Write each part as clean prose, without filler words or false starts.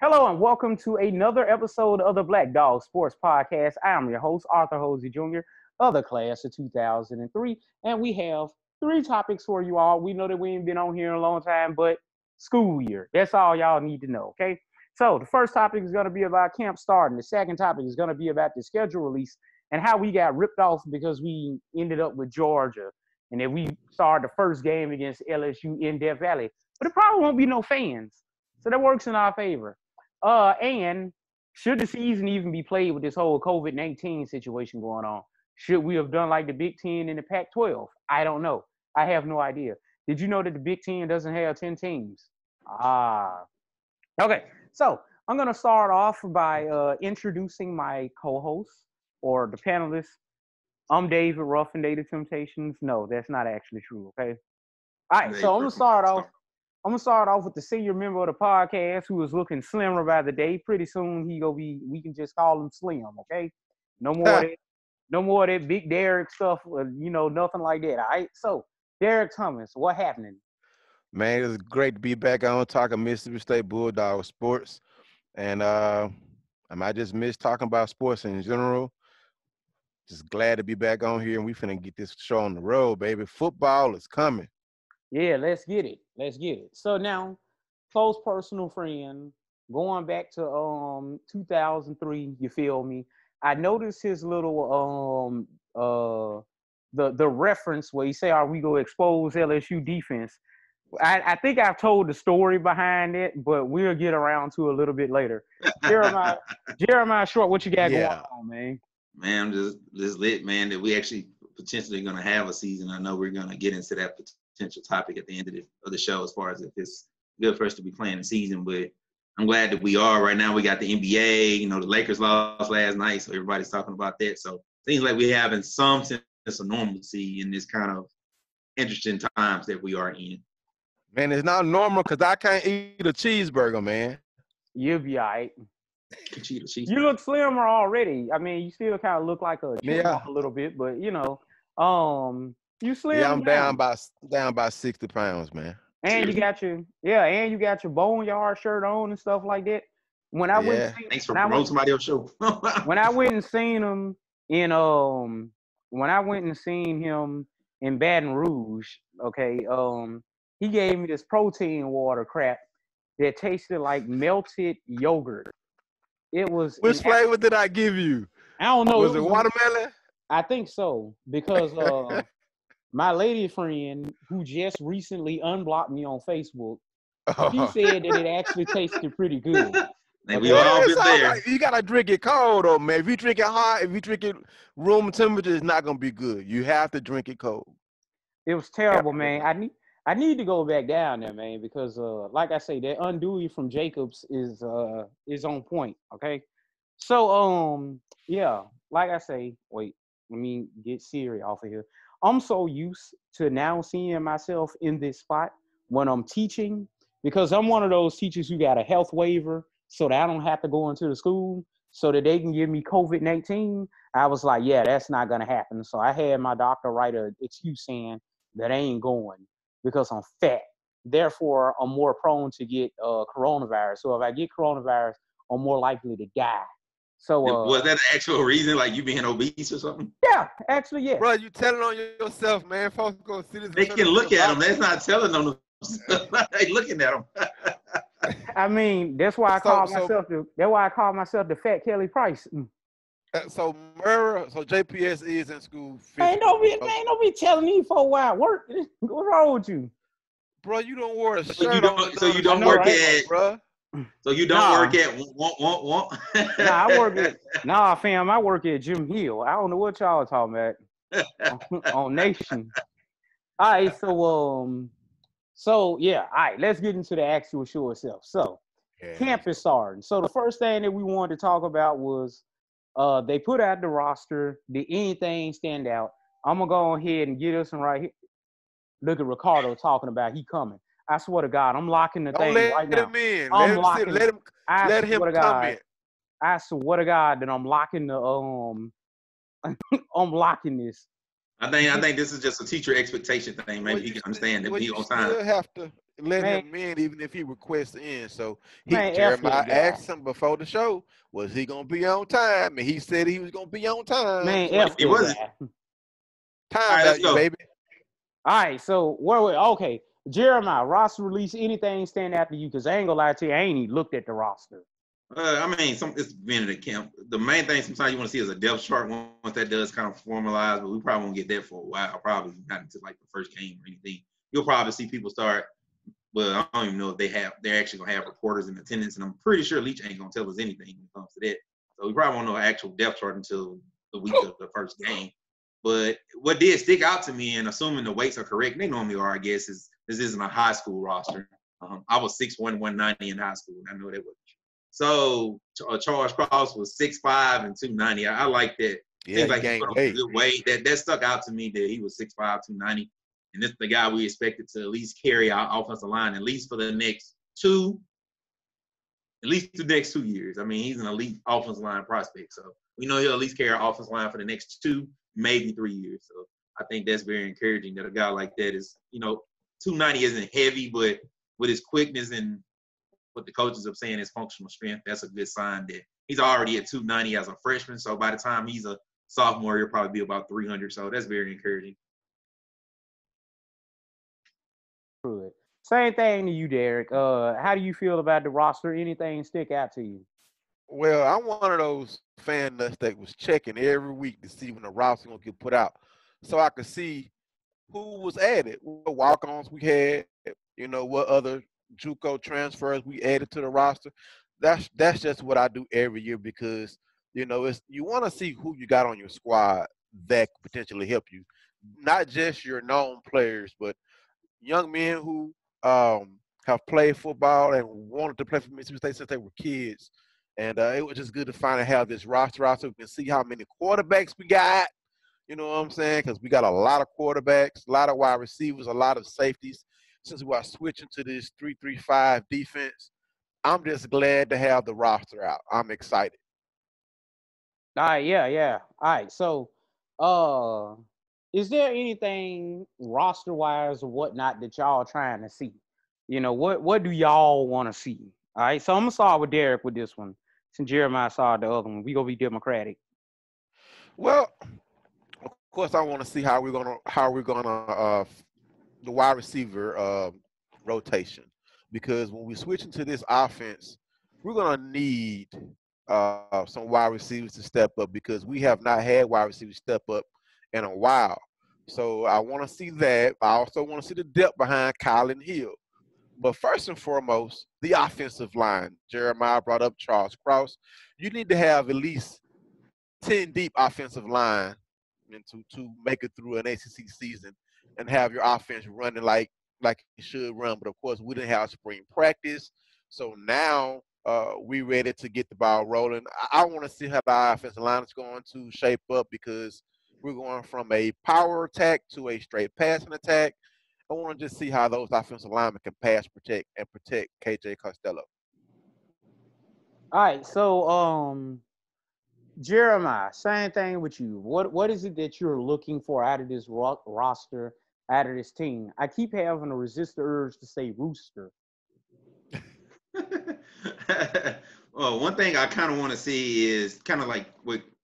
Hello and welcome to another episode of the Black Dog Sports Podcast. I am your host, Arthur Hosey Jr., of the class of 2003, and we have three topics for you all. We know that we ain't been on here in a long time, but school year. That's all y'all need to know, okay? So the first topic is going to be about camp starting. The second topic is going to be about the schedule release and how we got ripped off because we ended up with Georgia and then we started the first game against LSU in Death Valley. But it probably won't be no fans, so that works in our favor. And should the season even be played with this whole COVID-19 situation going on? Should we have done like the Big Ten and the Pac-12? I don't know. I have no idea. Did you know that the Big Ten doesn't have 10 teams? Ah. Okay, so I'm going to start off by introducing my co-hosts or the panelists. I'm David Ruff and Data Temptations. No, that's not actually true, okay? All right, so I'm gonna start off with the senior member of the podcast who is looking slimmer by the day. Pretty soon we can just call him Slim, okay? No more of that, no more of that big Derek stuff, nothing like that. All right. So Derek Thomas, what happening? Man, it's great to be back on talking Mississippi State Bulldog sports. And I might just miss talking about sports in general. Just glad to be back on here and we finna get this show on the road, baby. Football is coming. Yeah, let's get it. Let's get it. So now, close personal friend, going back to 2003, you feel me? I noticed his little the reference where he say, "Are we gonna expose LSU defense?" I think I've told the story behind it, but we'll get around to a little bit later. Jeremiah, Jeremiah Short, what you got going Yeah. on, man? Man, I'm just lit, man, that we actually potentially going to have a season. I know we're going to get into that potential topic at the end of the show as far as if it's good for us to be playing the season, but I'm glad that we are. Right now we got the NBA, the Lakers lost last night, so everybody's talking about that. So seems like we having some sense of normalcy in this kind of interesting times that we are in. Man, it's not normal because I can't eat a cheeseburger, man. You'll be all right. Cheetah. You look slimmer already. I mean, you still kind of look like a Yeah. chipmunk a little bit, but you slim Yeah, I'm down. down by 60 pounds, man. And you got your boneyard shirt on and stuff like that. When I went, Yeah. Thanks for when I promoting went, somebody else's show. when I went and seen him in when I went and seen him in Baton Rouge, okay, he gave me this protein water crap that tasted like melted yogurt. It was Which flavor did I give you? I don't know. Was it watermelon? I think so because my lady friend who just recently unblocked me on Facebook, she said that it actually tasted pretty good. And we all been there. Like, you gotta drink it cold, though, man. If you drink it hot, if you drink it room temperature, it's not gonna be good. You have to drink it cold. It was terrible, man. I need to go back down there, man, because like I say, that undewey from Jacobs is on point. Okay. So yeah, like I say, wait, let me get Siri off of here. I'm so used to now seeing myself in this spot when I'm teaching because I'm one of those teachers who got a health waiver so that I don't have to go into the school so that they can give me COVID-19. I was like, yeah, that's not gonna happen. So I had my doctor write an excuse saying that I ain't going because I'm fat. Therefore, I'm more prone to get coronavirus. So if I get coronavirus, I'm more likely to die. So was that an actual reason, like you being obese or something? yeah, actually, yes. Bro, you telling on yourself, man. Folks go see this. They can look at them. That's not telling on them. They looking at them. I mean, that's why I call myself the Fat Kelly Price. So Murrah, so JPS is in school. Ain't nobody telling me for why I work. What's wrong with you? Bro, you don't wear a So shirt. you don't work at, bro. So you don't work at want. Nah, fam, I work at Jim Hill. I don't know what y'all talking about on Nation. All right, so yeah, all right, let's get into the actual show itself. So camp is starting. So the first thing that we wanted to talk about was they put out the roster. Did anything stand out? I'm gonna go ahead and get us some right here. Look at Ricardo talking about he coming. I swear to God, I'm locking the thing right now. Let him in. I'm Let him come in. I swear to God that I'm locking the I'm locking this. I think this is just a teacher expectation thing. Maybe he can understand that we on time. let Man, him in even if he requests in. So man, F Jeremiah that guy. asked him before the show, was he gonna be on time? And he said he was gonna be on time. Man, So F It that was. guy. All time right, let's value, go. baby. All right, so where we okay. Jeremiah, roster release, anything stand out to you? Because I ain't gonna lie to you, I ain't even looked at the roster. I mean, it's been in the camp. The main thing sometimes you want to see is a depth chart once that does kind of formalize, but we probably won't get that for a while. Probably not until like the first game or anything. You'll probably see people start. Well, I don't even know if they're actually gonna have reporters in attendance, and I'm pretty sure Leach ain't gonna tell us anything when it comes to that. So we probably won't know an actual depth chart until the week of the first game. But what did stick out to me, and assuming the weights are correct, they normally are, I guess, is this isn't a high school roster. I was 6'1", 190 in high school, and I know that was. So Charles Cross was 6'5" and 290. I like that. Yeah, Seems he like he gained put on some weight. good weight. That stuck out to me that he was 6'5", 290. And this is the guy we expected to at least carry our offensive line, at least for the next at least the next 2 years. I mean, he's an elite offensive line prospect. So we know he'll at least carry our offensive line for the next 2, maybe 3 years. So I think that's very encouraging that a guy like that is, 290 isn't heavy, but with his quickness and what the coaches are saying is functional strength, that's a good sign that he's already at 290 as a freshman. So by the time he's a sophomore, he'll probably be about 300. So that's very encouraging. Good. Same thing to you, Derek. How do you feel about the roster? Anything stick out to you? Well, I'm one of those fan nuts that was checking every week to see when the roster gonna get put out, so I could see who was added, what walk-ons we had, what other JUCO transfers we added to the roster. That's just what I do every year because it's you want to see who you got on your squad that could potentially help you, not just your known players, but young men who have played football and wanted to play for Mississippi State since they were kids. And it was just good to finally have this roster out so we can see how many quarterbacks we got. You know what I'm saying? Because we got a lot of quarterbacks, a lot of wide receivers, a lot of safeties. Since we are switching to this 3-3-5 defense, I'm just glad to have the roster out. I'm excited. All right, yeah, yeah. All right, so, uh, is there anything roster wise or whatnot that y'all trying to see? What do y'all want to see? All right, so I'm gonna start with Derek with this one. Since Jeremiah saw the other one, we gonna be democratic. Well, of course, I want to see how we're gonna the wide receiver rotation because when we switch into this offense, we're gonna need some wide receivers to step up because we have not had wide receivers step up in a while. So I want to see that. I also want to see the depth behind Kylan Hill. But first and foremost, the offensive line. Jeremiah brought up Charles Cross. You need to have at least 10 deep offensive line and to make it through an ACC season and have your offense running like it should run. But of course, we didn't have spring practice, so now we ready to get the ball rolling. I want to see how the offensive line is going to shape up because we're going from a power attack to a straight passing attack. I want to just see how those offensive linemen can pass protect and protect KJ Costello. All right, so Jeremiah, same thing with you. What is it that you're looking for out of this roster, out of this team? I keep having to resist the urge to say rooster. Well, one thing I kind of want to see is kind of like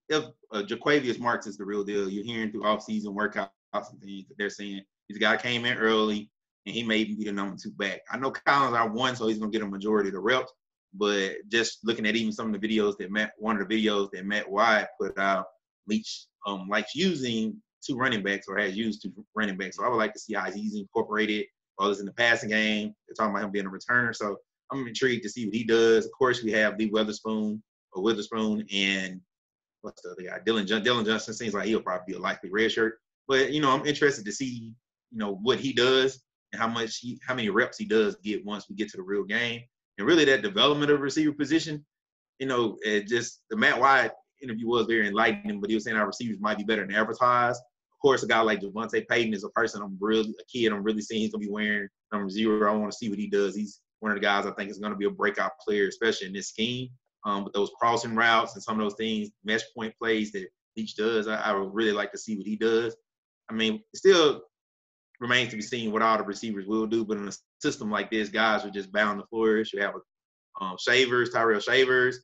if Jaquavius Marks is the real deal. You're hearing through off-season workouts and things that they're saying this guy came in early and he may even be the number 2 back. I know Collins are 1, so he's gonna get a majority of the reps. But just looking at even some of the videos one of the videos that Matt Wyatt put out, Leach likes using 2 running backs or has used 2 running backs. So I would like to see how he's incorporated others in the passing game. They're talking about him being a returner. So I'm intrigued to see what he does. Of course, we have Lee Witherspoon, and what's the other guy? Dylan Johnson seems like he'll probably be a likely red shirt. But I'm interested to see what he does and how many reps he does get once we get to the real game. And really, that development of receiver position, just the Matt Wyatt interview was very enlightening. But he was saying our receivers might be better than advertised. Of course, a guy like Javonte Payton is a kid I'm really seeing he's gonna be wearing number 0. I want to see what he does. He's one of the guys I think is going to be a breakout player, especially in this scheme. With those crossing routes and some of those things, mesh point plays that Leach does, I would really like to see what he does. I mean, still, remains to be seen what all the receivers will do. But in a system like this, guys are just bound to flourish. You have Tyrell Shavers.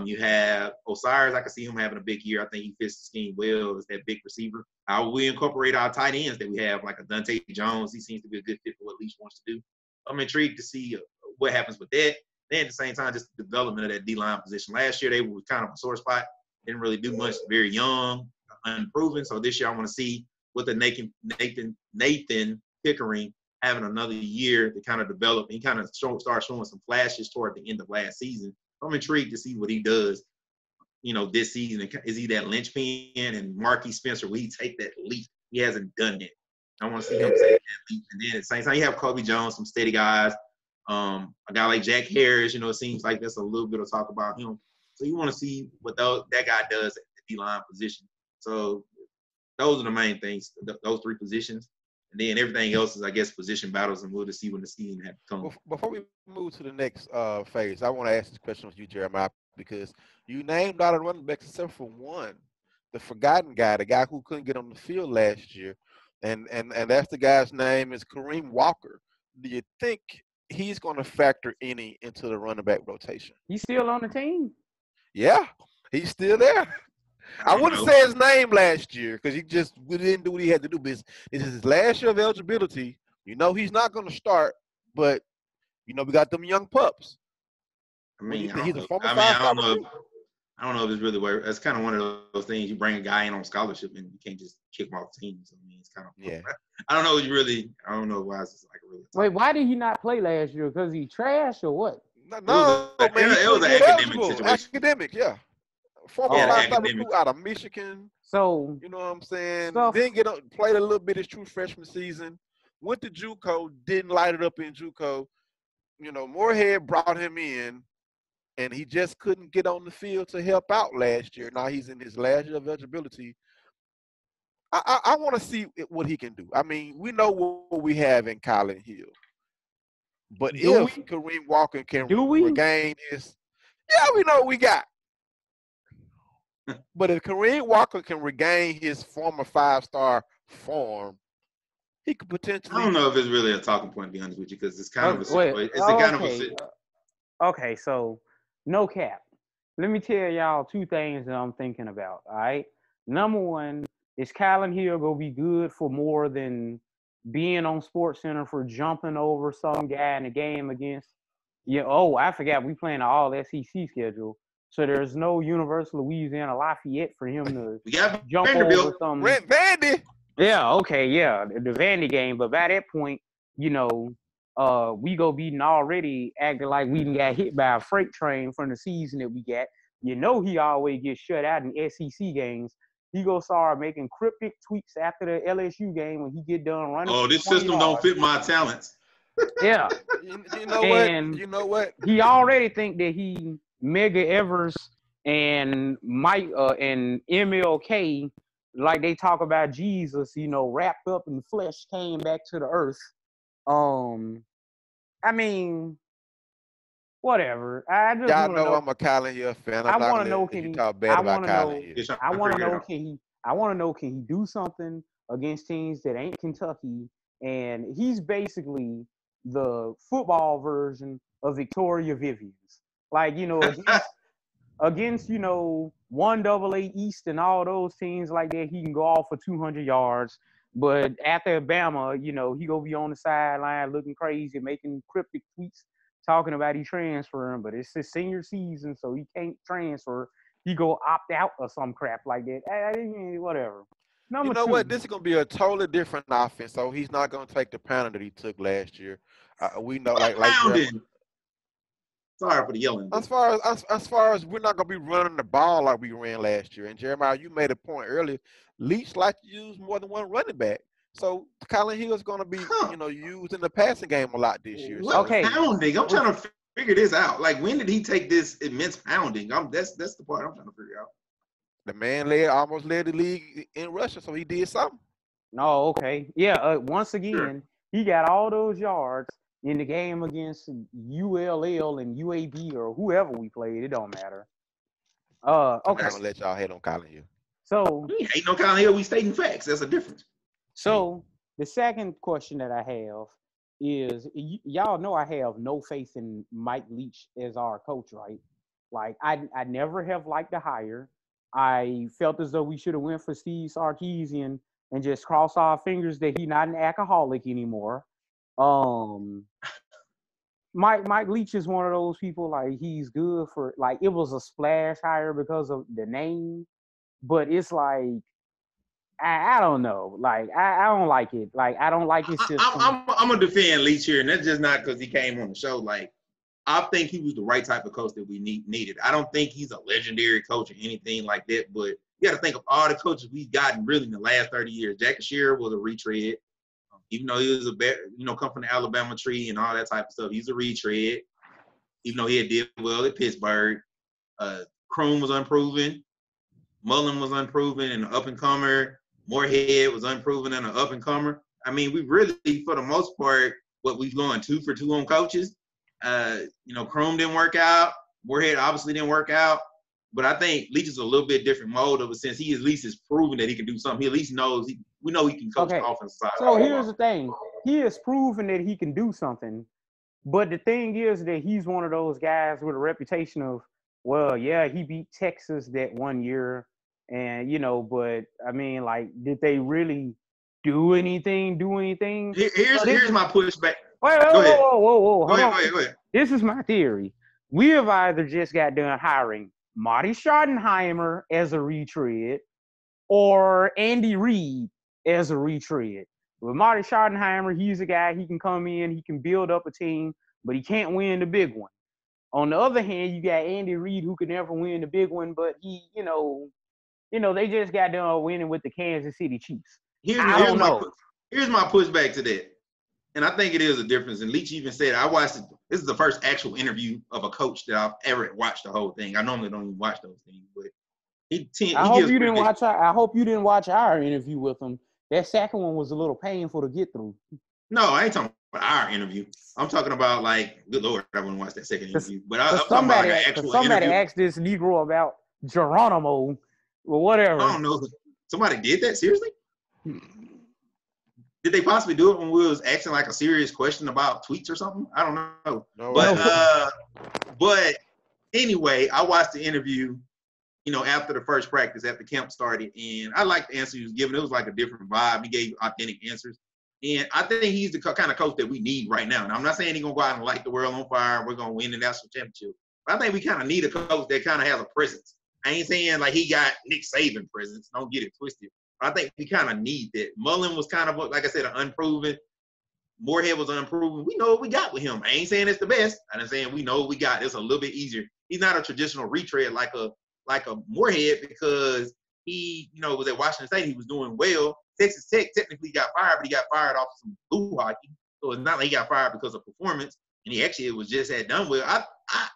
You have Osiris. I can see him having a big year. I think he fits the scheme well as that big receiver. We incorporate our tight ends that we have, like a Dante Jones. He seems to be a good fit for what Leach wants to do. I'm intrigued to see what happens with that. Then at the same time, just the development of that D-line position. Last year, they were kind of a sore spot. Didn't really do much, very young, unproven. So this year, I want to see what the Nathan Pickering having another year to kind of develop. He kind of start showing some flashes toward the end of last season. I'm intrigued to see what he does, this season. Is he that linchpin? And Marquis Spencer, will he take that leap? He hasn't done that. I want to see him take that leap. And then at the same time, you have Kobe Jones, some steady guys. A guy like Jack Harris, it seems like there's a little bit of talk about him. So you want to see what that guy does at the D-line position. So those are the main things, those three positions. And then everything else is, I guess, position battles, and we'll just see when the season comes. Before we move to the next phase, I want to ask this question with you, Jeremiah, because you named all the running backs except for one, the forgotten guy, the guy who couldn't get on the field last year, and that's the guy's name is Kareem Walker. Do you think he's going to factor any into the running back rotation? He's still on the team. Yeah, he's still there. I wouldn't say his name last year because we didn't do what he had to do. But this is his last year of eligibility. He's not going to start, but we got them young pups. I mean, he's a former I don't know if it's really where it's kind of one of those things. You bring a guy in on scholarship and you can't just kick him off teams. I mean, it's kind of I don't know. I don't know why it's like really. Wait, why did he not play last year? Because he trash or what? No, it was an academic situation. Academic, yeah. Former five-star recruit out of Michigan. So you know what I'm saying? Didn't played a little bit his true freshman season. Went to JUCO, didn't light it up in JUCO. Moorhead brought him in, and he just couldn't get on the field to help out last year. Now he's in his last year of eligibility. I want to see what he can do. I mean, we know what we have in Colin Hill. But if Kareem Walker can regain his – yeah, we know what we got. But if Kareem Walker can regain his former five-star form, he could potentially – I don't know if it's really a talking point, to be honest with you, because it's kind of a situation. It's kind of a okay, so no cap. Let me tell y'all two things that I'm thinking about, all right? Number one, is Colin Hill going to be good for more than being on SportsCenter for jumping over some guy in the game against – I forgot we playing an all-SEC schedule. So there's no University of Louisiana Lafayette for him to jump over some. Brent Vandy. Yeah, okay, yeah, the Vandy game. But by that point, we go beating already acting like we got hit by a freight train from the season that we got. He always gets shut out in SEC games. He go start making cryptic tweets after the LSU game when he get done running. Oh, this system don't fit my talents. Yeah. You know what? He already think that he Mega Evers and Mike and MLK, like they talk about Jesus, wrapped up in flesh, came back to the earth. I mean, whatever. I just y'all know I'm a Colin Hill fan. I want to know can he talk bad about Colin Hill. I want to know can he do something against teams that ain't Kentucky? And he's basically the football version of Victoria Vivians. Like, against 1AA East and all those teams like that, he can go off for 200 yards. But after Alabama, he gonna be on the sideline looking crazy, making cryptic tweets, talking about he transferring. But it's his senior season, so he can't transfer. He go opt out or some crap like that. Whatever. You know what? This is gonna be a totally different offense. So he's not gonna take the pounding that he took last year. We know, like sorry for the yelling. As far as we're not gonna be running the ball like we ran last year. And Jeremiah, you made a point earlier. Leach like to use more than one running back. So Colin Hill is gonna be, used in the passing game a lot this year. So. Pounding. I'm trying to figure this out. Like, when did he take this immense pounding? That's the part I'm trying to figure out. The man almost led the league in rushing, so he did something. Oh, okay. Yeah. Once again, he got all those yards in the game against ULL and UAB or whoever we played. It don't matter. Okay. I'm not gonna let y'all hate on Colin Hill. So we ain't no Colin Hill. We stating facts. That's a difference. So The second question that I have is y'all know I have no faith in Mike Leach as our coach, right? Like I never have liked the hire. I felt as though we should have went for Steve Sarkisian and just cross our fingers that he's not an alcoholic anymore. Um, Mike Leach is one of those people like he's good for like it was a splash hire because of the name, but it's like I don't know. Like I don't like it. Like I don't like his system. I'm gonna defend Leach here, and that's just not because he came on the show. Like I think he was the right type of coach that we needed. I don't think he's a legendary coach or anything like that, but you got to think of all the coaches we've gotten really in the last 30 years. Jack Shearer was a retread, even though he was come from the Alabama tree and all that type of stuff. He's a retread, even though he had did well at Pittsburgh. Kroom was unproven. Mullen was unproven and an up-and-comer. Moorhead was unproven and an up-and-comer. I mean, we really, for the most part, what we've gone 2 for 2 on coaches. Kroom didn't work out. Moorhead obviously didn't work out. But I think Leach is a little bit different mode of it since he at least has proven that he can do something. He at least knows we know he can coach the offensive side. So here's the thing. He has proven that he can do something. But the thing is that he's one of those guys with a reputation of, well, yeah, he beat Texas that one year. And, but I mean, like, did they really do anything? Here's my pushback. Whoa. Go ahead. This is my theory. We have either just got done hiring Marty Schottenheimer as a retread or Andy Reid as a retread. With Marty Schottenheimer, he's a guy, he can come in, he can build up a team, but he can't win the big one. On the other hand, you got Andy Reid who could never win the big one, but he, they just got done winning with the Kansas City Chiefs. Here's my pushback to that. And I think it is a difference. And Leach even said, I watched it. This is the first actual interview of a coach that I've ever watched the whole thing. I normally don't even watch those things, but I hope you didn't watch our interview with him. That second one was a little painful to get through. No, I ain't talking about our interview. I'm talking about like, good Lord, I wouldn't watch that second interview. But I'm talking about like an actual somebody interview. asked this Negro about Geronimo or whatever. I don't know. Somebody did that? Seriously? Did they possibly do it when we was asking like a serious question about tweets or something? I don't know. No. But anyway, I watched the interview, after the first practice, after camp started, and I liked the answer he was giving. It was like a different vibe. He gave authentic answers. And I think he's the kind of coach that we need right now. And I'm not saying he's going to go out and light the world on fire and we're going to win the national championship. But I think we kind of need a coach that kind of has a presence. I ain't saying like he got Nick Saban presence. Don't get it twisted. But I think we kind of need that. Mullen was kind of, like I said, an unproven. Moorhead was unproven. We know what we got with him. I ain't saying it's the best. I'm saying we know what we got. It's a little bit easier. He's not a traditional retread like a Moorhead because he, was at Washington State. He was doing well. Texas Tech technically got fired, but he got fired off some blue hockey. So it's not like he got fired because of performance. And he actually was just had done well.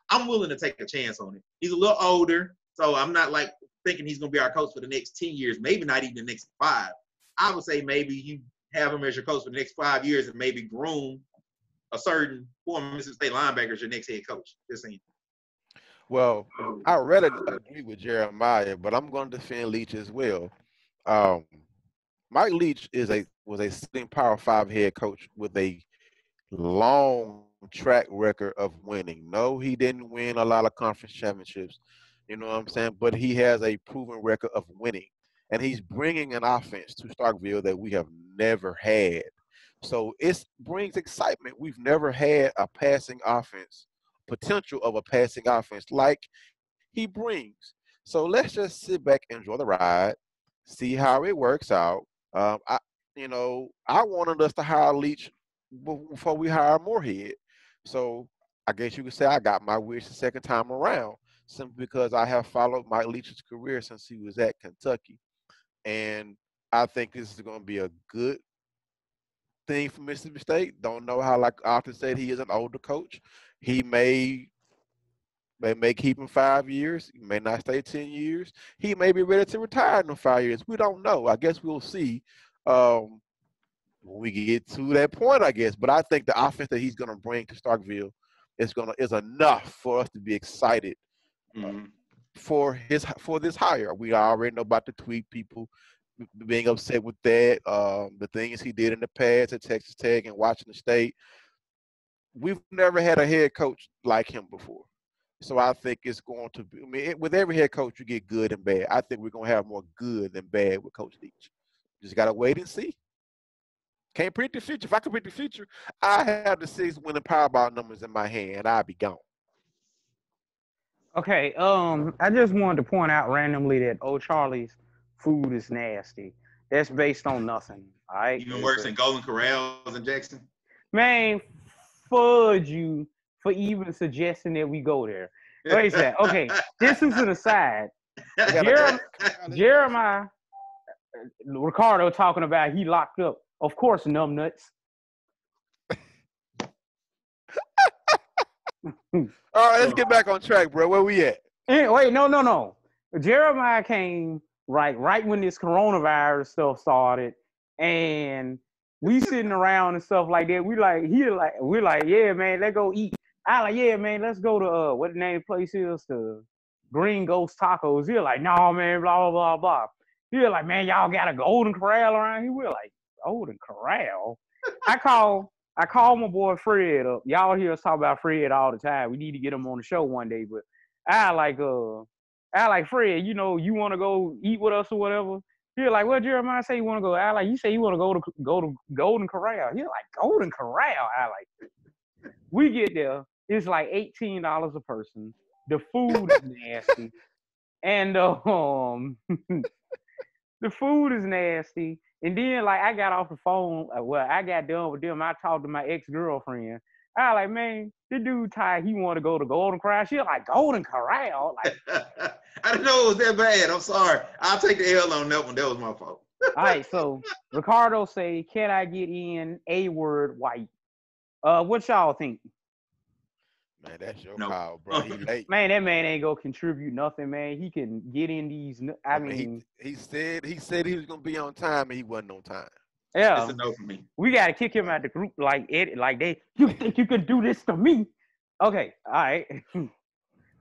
I'm willing to take a chance on it. He's a little older, so I'm not like thinking he's going to be our coach for the next 10 years, maybe not even the next 5. I would say maybe you have him as your coach for the next 5 years and maybe groom a certain former Mississippi State linebacker as your next head coach. Just saying. Well, I rather agree with Jeremiah, but I'm going to defend Leach as well. Mike Leach was a sitting Power 5 head coach with a long track record of winning. No, he didn't win a lot of conference championships, you know what I'm saying? But he has a proven record of winning. And he's bringing an offense to Starkville that we have never had. So it brings excitement. We've never had a passing offense, potential of a passing offense like he brings. So let's just sit back, enjoy the ride, see how it works out. I wanted us to hire Leach before we hire Moorhead. So I guess you could say I got my wish the second time around, simply because I have followed Mike Leach's career since he was at Kentucky. And I think this is going to be a good thing for Mississippi State. Don't know how, like Arthur said, he is an older coach. He may keep him 5 years. He may not stay 10 years. He may be ready to retire in 5 years. We don't know. I guess we'll see when we get to that point, I guess. But I think the offense that he's going to bring to Starkville is enough for us to be excited for this hire. We already know about the tweet people being upset with that. The things he did in the past at Texas Tech and Washington State. We've never had a head coach like him before. So I think it's going to be. I mean, with every head coach, you get good and bad. I think we're going to have more good than bad with Coach Leach. Just got to wait and see. Can't predict the future. If I could predict the future, I have the 6 winning Powerball numbers in my hand. I'd be gone. Okay, I just wanted to point out randomly that O'Charlie's food is nasty. That's based on nothing. All right. Even worse than Golden Corrals in Jackson. Man, fudge you for even suggesting that we go there. Wait a second. Okay, this is an aside. Jeremiah Ricardo talking about he locked up. Of course, numbnuts. All right, let's get back on track, bro. Where we at? Wait, no. Jeremiah came right when this coronavirus stuff started, and we sitting around and stuff like that. We're like, yeah, man, let's go eat. I like, yeah, man, let's go to what the name of the place is, the Green Ghost Tacos. He's like, no, man, blah blah blah blah. He's like, man, y'all got a Golden Corral around here. We're like, Golden Corral. I call my boy Fred up. Y'all hear us talk about Fred all the time. We need to get him on the show one day. But I like Fred, you want to go eat with us or whatever. He's like, what Jeremiah say you want to go? I like, you say you want to go to Golden Corral. He's like, Golden Corral. I like, we get there. It's like $18 a person. The food is nasty. And the food is nasty. And then, like, I got off the phone. I got done with them. I talked to my ex-girlfriend. I like, man, this dude Ty, he want to go to Golden Corral. She like, Golden Corral? Like, I didn't know it was that bad. I'm sorry. I'll take the L on that one. That was my fault. All right, so Ricardo say, can I get in a word white? What y'all think? Man, that's your call, bro. He late. Man, that man ain't gonna contribute nothing, man. He can get in these. I mean, he said he was gonna be on time, and he wasn't on time. Yeah, it's a no for me. We gotta kick him out the group like you think you can do this to me? Okay, all right, all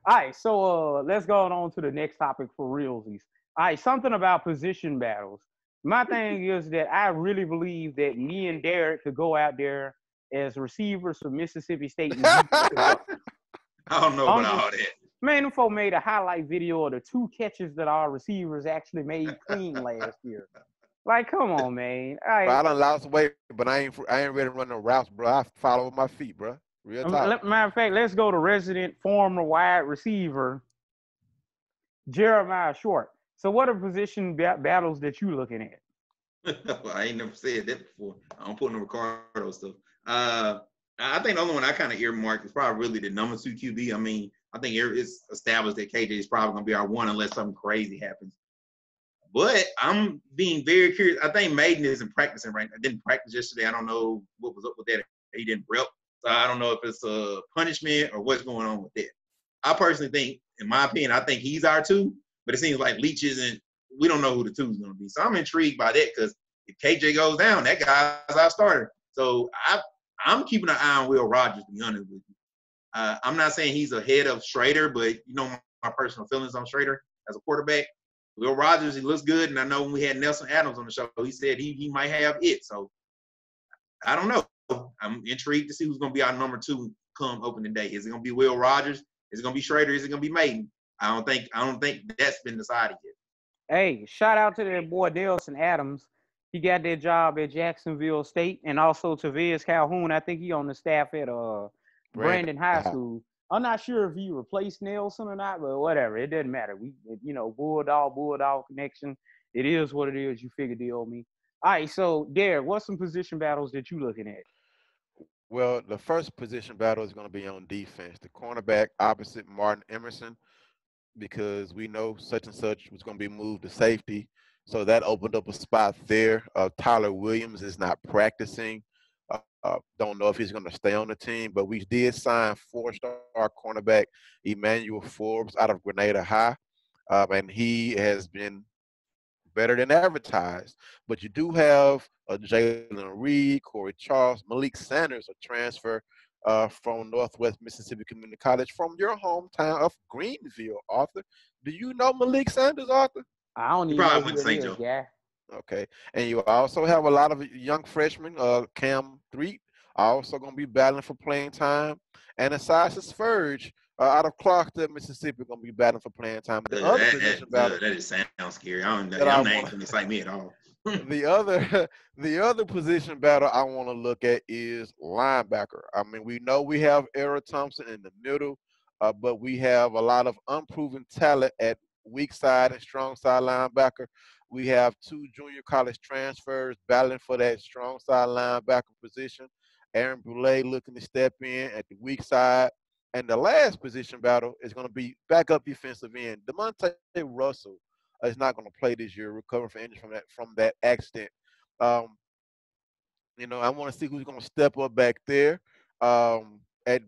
right. So let's go on to the next topic for realsies. All right, something about position battles. My thing is that I really believe that me and Derek could go out there as receivers for Mississippi State. And I don't know about all that. Man, them folk made a highlight video of the 2 catches that our receivers actually made clean last year. Like, come on, man. All right. Bro, I done lost weight, but I ain't ready to run no routes, bro. I follow with my feet, bro. Real talk. Matter of fact, let's go to resident former wide receiver Jeremiah Short. So, what are position battles that you looking at? I ain't never said that before. I don't put no Ricardo stuff. I think the only one I kind of earmarked is probably really the number 2 QB. I mean, I think it's established that KJ is probably going to be our one unless something crazy happens. But I'm being very curious. I think Maiden isn't practicing right now. I didn't practice yesterday. I don't know what was up with that. He didn't rep. So I don't know if it's a punishment or what's going on with that. I personally think, in my opinion, I think he's our 2. But it seems like Leach isn't. We don't know who the 2 is going to be. So I'm intrigued by that because if KJ goes down, that guy's our starter. So I'm keeping an eye on Will Rogers, to be honest with you. I'm not saying he's ahead of Schrader, but you know my personal feelings on Schrader as a quarterback. Will Rogers, he looks good, and I know when we had Nelson Adams on the show, he said he might have it. So I don't know. I'm intrigued to see who's going to be our number 2 come opening day. Is it going to be Will Rogers? Is it going to be Schrader? Is it going to be Maiden? I don't think that's been decided yet. Hey, shout out to that boy Nelson Adams. He got that job at Jacksonville State, and also to Viz Calhoun. I think he on the staff at Brandon High School. I'm not sure if he replaced Nelson or not, but whatever. It doesn't matter. We, Bulldog connection. It is what it is. You figure deal me. All right, so Derek, what's some position battles that you looking at? Well, the first position battle is going to be on defense. The cornerback opposite Martin Emerson, because we know such and such was going to be moved to safety. So that opened up a spot there. Tyler Williams is not practicing. Don't know if he's going to stay on the team, but we did sign 4-star cornerback Emmanuel Forbes out of Grenada High, and he has been better than advertised. But you do have Jalen Reed, Corey Charles, Malik Sanders, a transfer from Northwest Mississippi Community College from your hometown of Greenville, Arthur. Do you know Malik Sanders, Arthur? I don't He even probably know went who to St. it is, Joe. yeah. Okay, and you also have a lot of young freshmen. Cam Threet also going to be battling for playing time, and Asasa Spurge out of Clarksville, Mississippi, going to be battling for playing time. The other position battle That just sounds scary. I don't know. that I Them names want don't excite me at all. the other the other position battle I want to look at is linebacker. I mean, we know we have Era Thompson in the middle, but we have a lot of unproven talent at weak side and strong side linebacker. We have two junior college transfers battling for that strong side linebacker position. Aaron Boulay looking to step in at the weak side. And the last position battle is going to be backup defensive end. DeMonte Russell is not going to play this year, recovering from injury from that accident. Um, I want to see who's going to step up back there at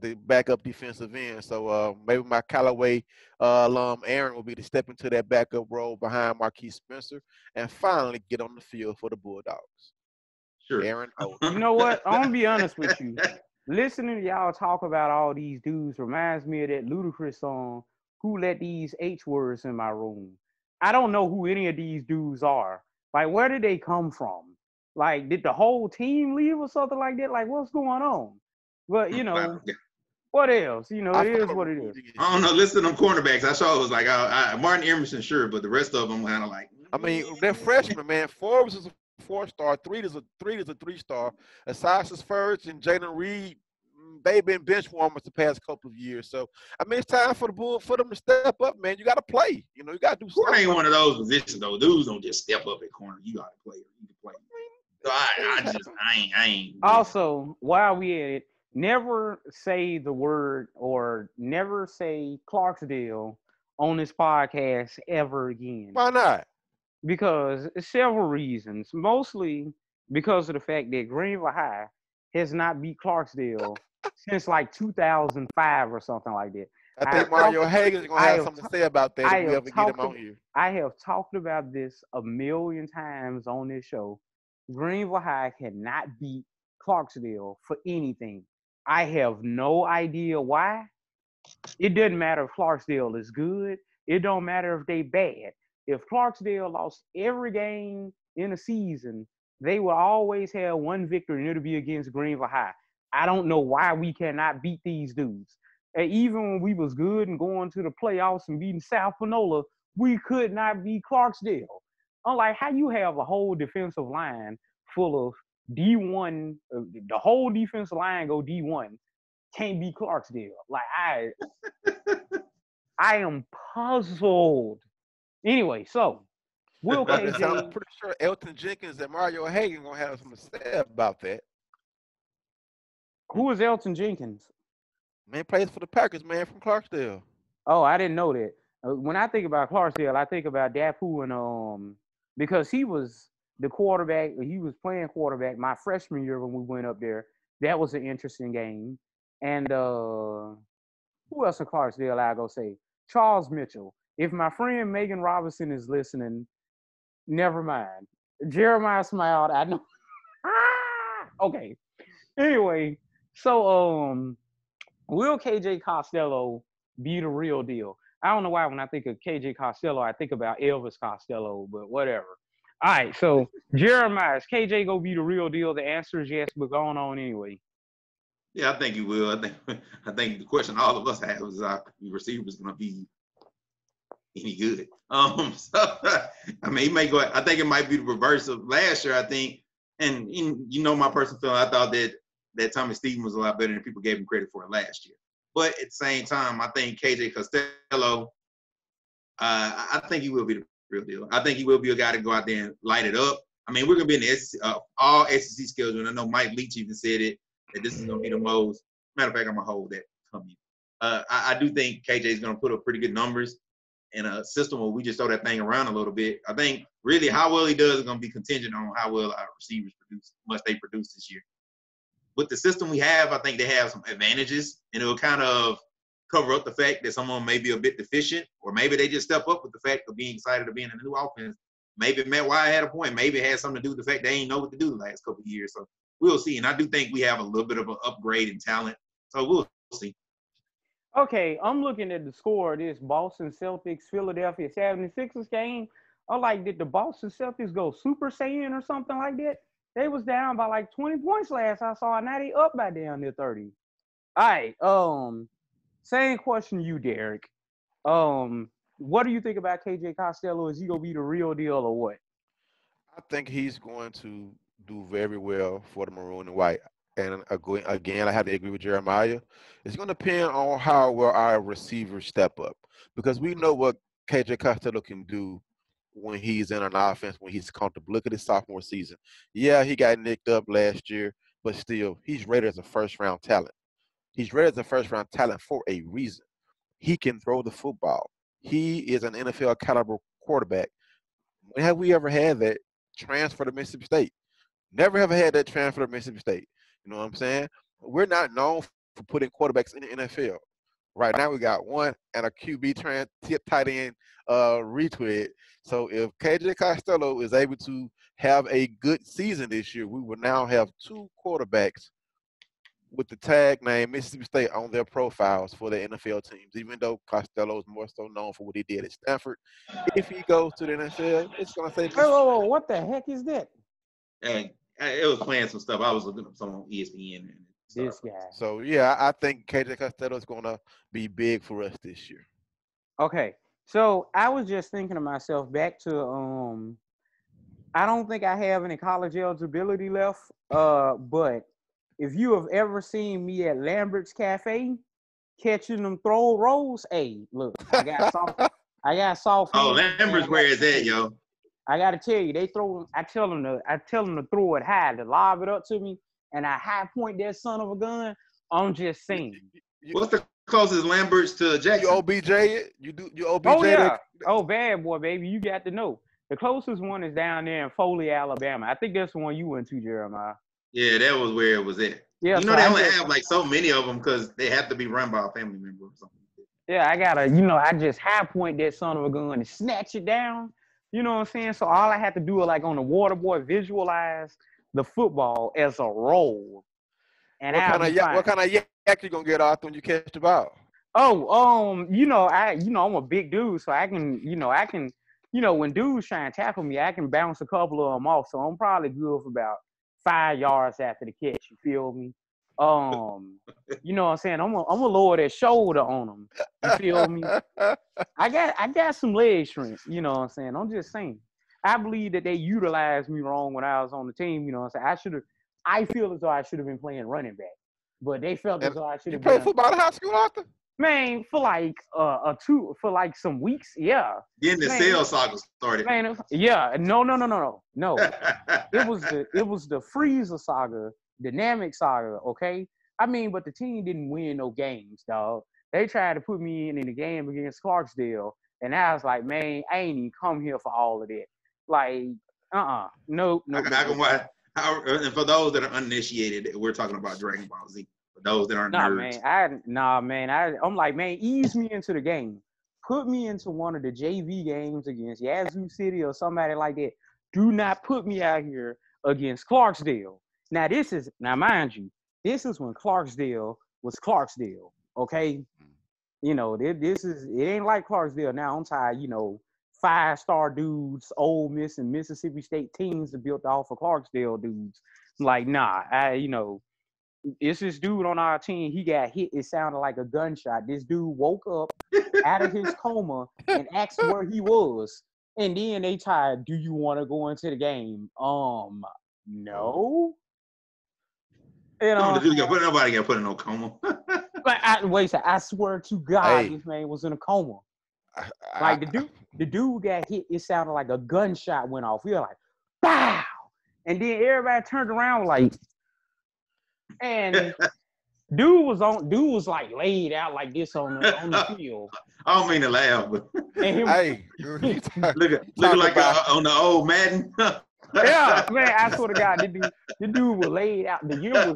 the backup defensive end. So maybe my Callaway alum Aaron will be to step into that backup role behind Marquise Spencer and finally get on the field for the Bulldogs. Sure. Aaron Odom. You know what? I'm gonna be honest with you. Listening to y'all talk about all these dudes reminds me of that Ludacris song, "Who Let These H Words in My Room." I don't know who any of these dudes are. Like, where did they come from? Like, did the whole team leave or something like that? Like, what's going on? But what else? I It is follow what it is. recruiting and I don't shit. know. Listen to them cornerbacks. I saw it was like Martin Emerson, sure, but the rest of them kind of like. I mean, they're freshmen, man. Forbes is a 4-star. Three is a 3-star. Asasa First and Jalen Reed, they've been bench warmers the past couple of years. So I mean, it's time for them to step up, man. You got to play. You got to do Corner ain't something. one of those positions though. Dudes don't just step up at corner. You got to play. You can play. So Things happen. I ain't. Also, while we at it, never say the word or never say Clarksdale on this podcast ever again. Why not? Because several reasons, mostly because of the fact that Greenville High has not beat Clarksdale since like 2005 or something like that. I I have think Mario talked, Hagan's gonna I have have, something t- to say about that I if we have ever get him talked, on here. I have talked about this a million times on this show. Greenville High cannot beat Clarksdale for anything. I have no idea why. It doesn't matter if Clarksdale is good. It don't matter if they bad. If Clarksdale lost every game in a season, they will always have one victory, and it'll be against Greenville High. I don't know why we cannot beat these dudes. And even when we was good and going to the playoffs and beating South Panola, we could not beat Clarksdale. Unlike how you have a whole defensive line full of D1, the whole defensive line go D1, can't beat Clarksdale. Like I am puzzled. Anyway, so Will But I'm KJ, pretty sure Elton Jenkins and Mario Hagan gonna have something to say about that. who is Elton Jenkins? Man plays for the Packers, man, from Clarksdale. Oh, I didn't know that. When I think about Clarksdale, I think about Dapu and because he was the quarterback. He was playing quarterback my freshman year when we went up there. That was an interesting game. And who else in Clarksdale? I go say Charles Mitchell. If my friend Megan Robinson is listening, never mind. Jeremiah smiled. I know. Okay. Anyway, so will KJ Costello be the real deal? I don't know why when I think of KJ Costello, I think about Elvis Costello, but whatever. All right, so Jeremiah, is KJ gonna be the real deal? The answer is yes, but going on anyway. Yeah, I think he will. I think the question all of us have is our receivers going to be any good. So I mean, he may go. I think it might be the reverse of last year. I think, and my personal feeling, I thought that Tommy Stevens was a lot better than people gave him credit for it last year. But at the same time, I think KJ Costello, I think he will be the real deal. I think he will be a guy to go out there and light it up. I mean, we're going to be in the all SEC schedule, and I know Mike Leach even said it, that this is going to be the most. Matter of fact, I'm going to hold that coming. I do think KJ is going to put up pretty good numbers in a system where we just throw that thing around a little bit. I think really how well he does is going to be contingent on how well our receivers produce, much they produce this year. With the system we have, I think they have some advantages, and it will kind of cover up the fact that someone may be a bit deficient, or maybe they just step up with the fact of being excited to be in a new offense. Maybe Matt Wyatt had a point. Maybe it had something to do with the fact they ain't know what to do the last couple of years. So we'll see. And I do think we have a little bit of an upgrade in talent. So we'll see. Okay, I'm looking at the score of this Boston Celtics Philadelphia 76ers game. I'm like, did the Boston Celtics go Super Saiyan or something like that? They was down by like 20 points last I saw, and now they up by down near 30. All right. Same question to you, Derek. What do you think about KJ Costello? Is he gonna be the real deal or what? I think he's going to do very well for the maroon and white. And again, I have to agree with Jeremiah. It's going to depend on how well our receivers step up because we know what KJ Costello can do when he's in an offense, when he's comfortable. Look at his sophomore season. Yeah, he got nicked up last year, but still, he's rated as a first-round talent. He's rated as a first-round talent for a reason. He can throw the football. He is an NFL caliber quarterback. When have we ever had that transfer to Mississippi State? Never ever had that transfer to Mississippi State. You know what I'm saying? We're not known for putting quarterbacks in the NFL. Right now we got one and a QB tip tight end retweet. So if KJ Costello is able to have a good season this year, we will now have two quarterbacks with the tag name Mississippi State on their profiles for the NFL teams, even though Costello is more so known for what he did at Stanford. If he goes to the NFL, it's going to say Whoa, whoa, whoa, what the heck is that? And it was playing some stuff. I was looking up some on ESPN and stuff. This guy. So, yeah, I think KJ Costello is going to be big for us this year. Okay. So I was just thinking to myself back to I don't think I have any college eligibility left. But if you have ever seen me at Lambert's Cafe catching them throw rolls, hey, look, I got soft. Oh, Lambert's where is that, yo? I gotta tell you, they throw. I tell them to throw it high, to lob it up to me, and I high point that son of a gun. I'm just saying. What's the closest Lambert's to Jackson? You OBJ it? You OBJ Oh yeah. that? Oh, bad boy, baby. You got to know. The closest one is down there in Foley, Alabama. I think that's the one you went to, Jeremiah. Yeah, that was where it was at. Yeah, you know, they only have like so many of them because they have to be run by a family member or something. Yeah, I gotta, I just high point that son of a gun and snatch it down. You know what I'm saying? So all I had to do is like on the water boy, visualize the football as a roll. And what kind of yak you gonna get off when you catch the ball? Oh, I'm a big dude, so I can, when dudes try and tackle me, I can bounce a couple of them off. So I'm probably good for about 5 yards after the catch. You feel me? You know what I'm saying? I'm gonna lower that shoulder on them. You feel me? I got some leg strength. You know what I'm saying? I'm just saying. I believe that they utilized me wrong when I was on the team. You know what I'm saying? I feel as though I should have been playing running back, but they felt as though I should have been. You played football in high school, Arthur? Man, for like some weeks, yeah. Then the sales saga started. Man, yeah, no. It was the Freezer saga, dynamic saga, okay? I mean, but the team didn't win no games, dog. They tried to put me in the game against Clarksdale, and I was like, man, I ain't even come here for all of that. Like, no. And for those that are uninitiated, we're talking about Dragon Ball Z. For those that aren't nerds. I'm like, man, ease me into the game. Put me into one of the JV games against Yazoo City or somebody like that. Do not put me out here against Clarksdale. Now mind you, this is when Clarksdale was Clarksdale, okay? It ain't like Clarksdale now. I'm tired, 5-star dudes, Ole Miss and Mississippi State teams are built off of Clarksdale dudes. Like, nah, it's this dude on our team. He got hit. It sounded like a gunshot. This dude woke up out of his coma and asked where he was. And then they tied, do you want to go into the game? No. Nobody got put in no coma. I swear to God, this man was in a coma. Like the dude got hit. It sounded like a gunshot went off. We were like, "Pow!" And then everybody turned around like, and dude was like laid out like this on the field. I don't mean to laugh, but looking like on the old Madden. Yeah, man, I swear to God, the dude was laid out. The year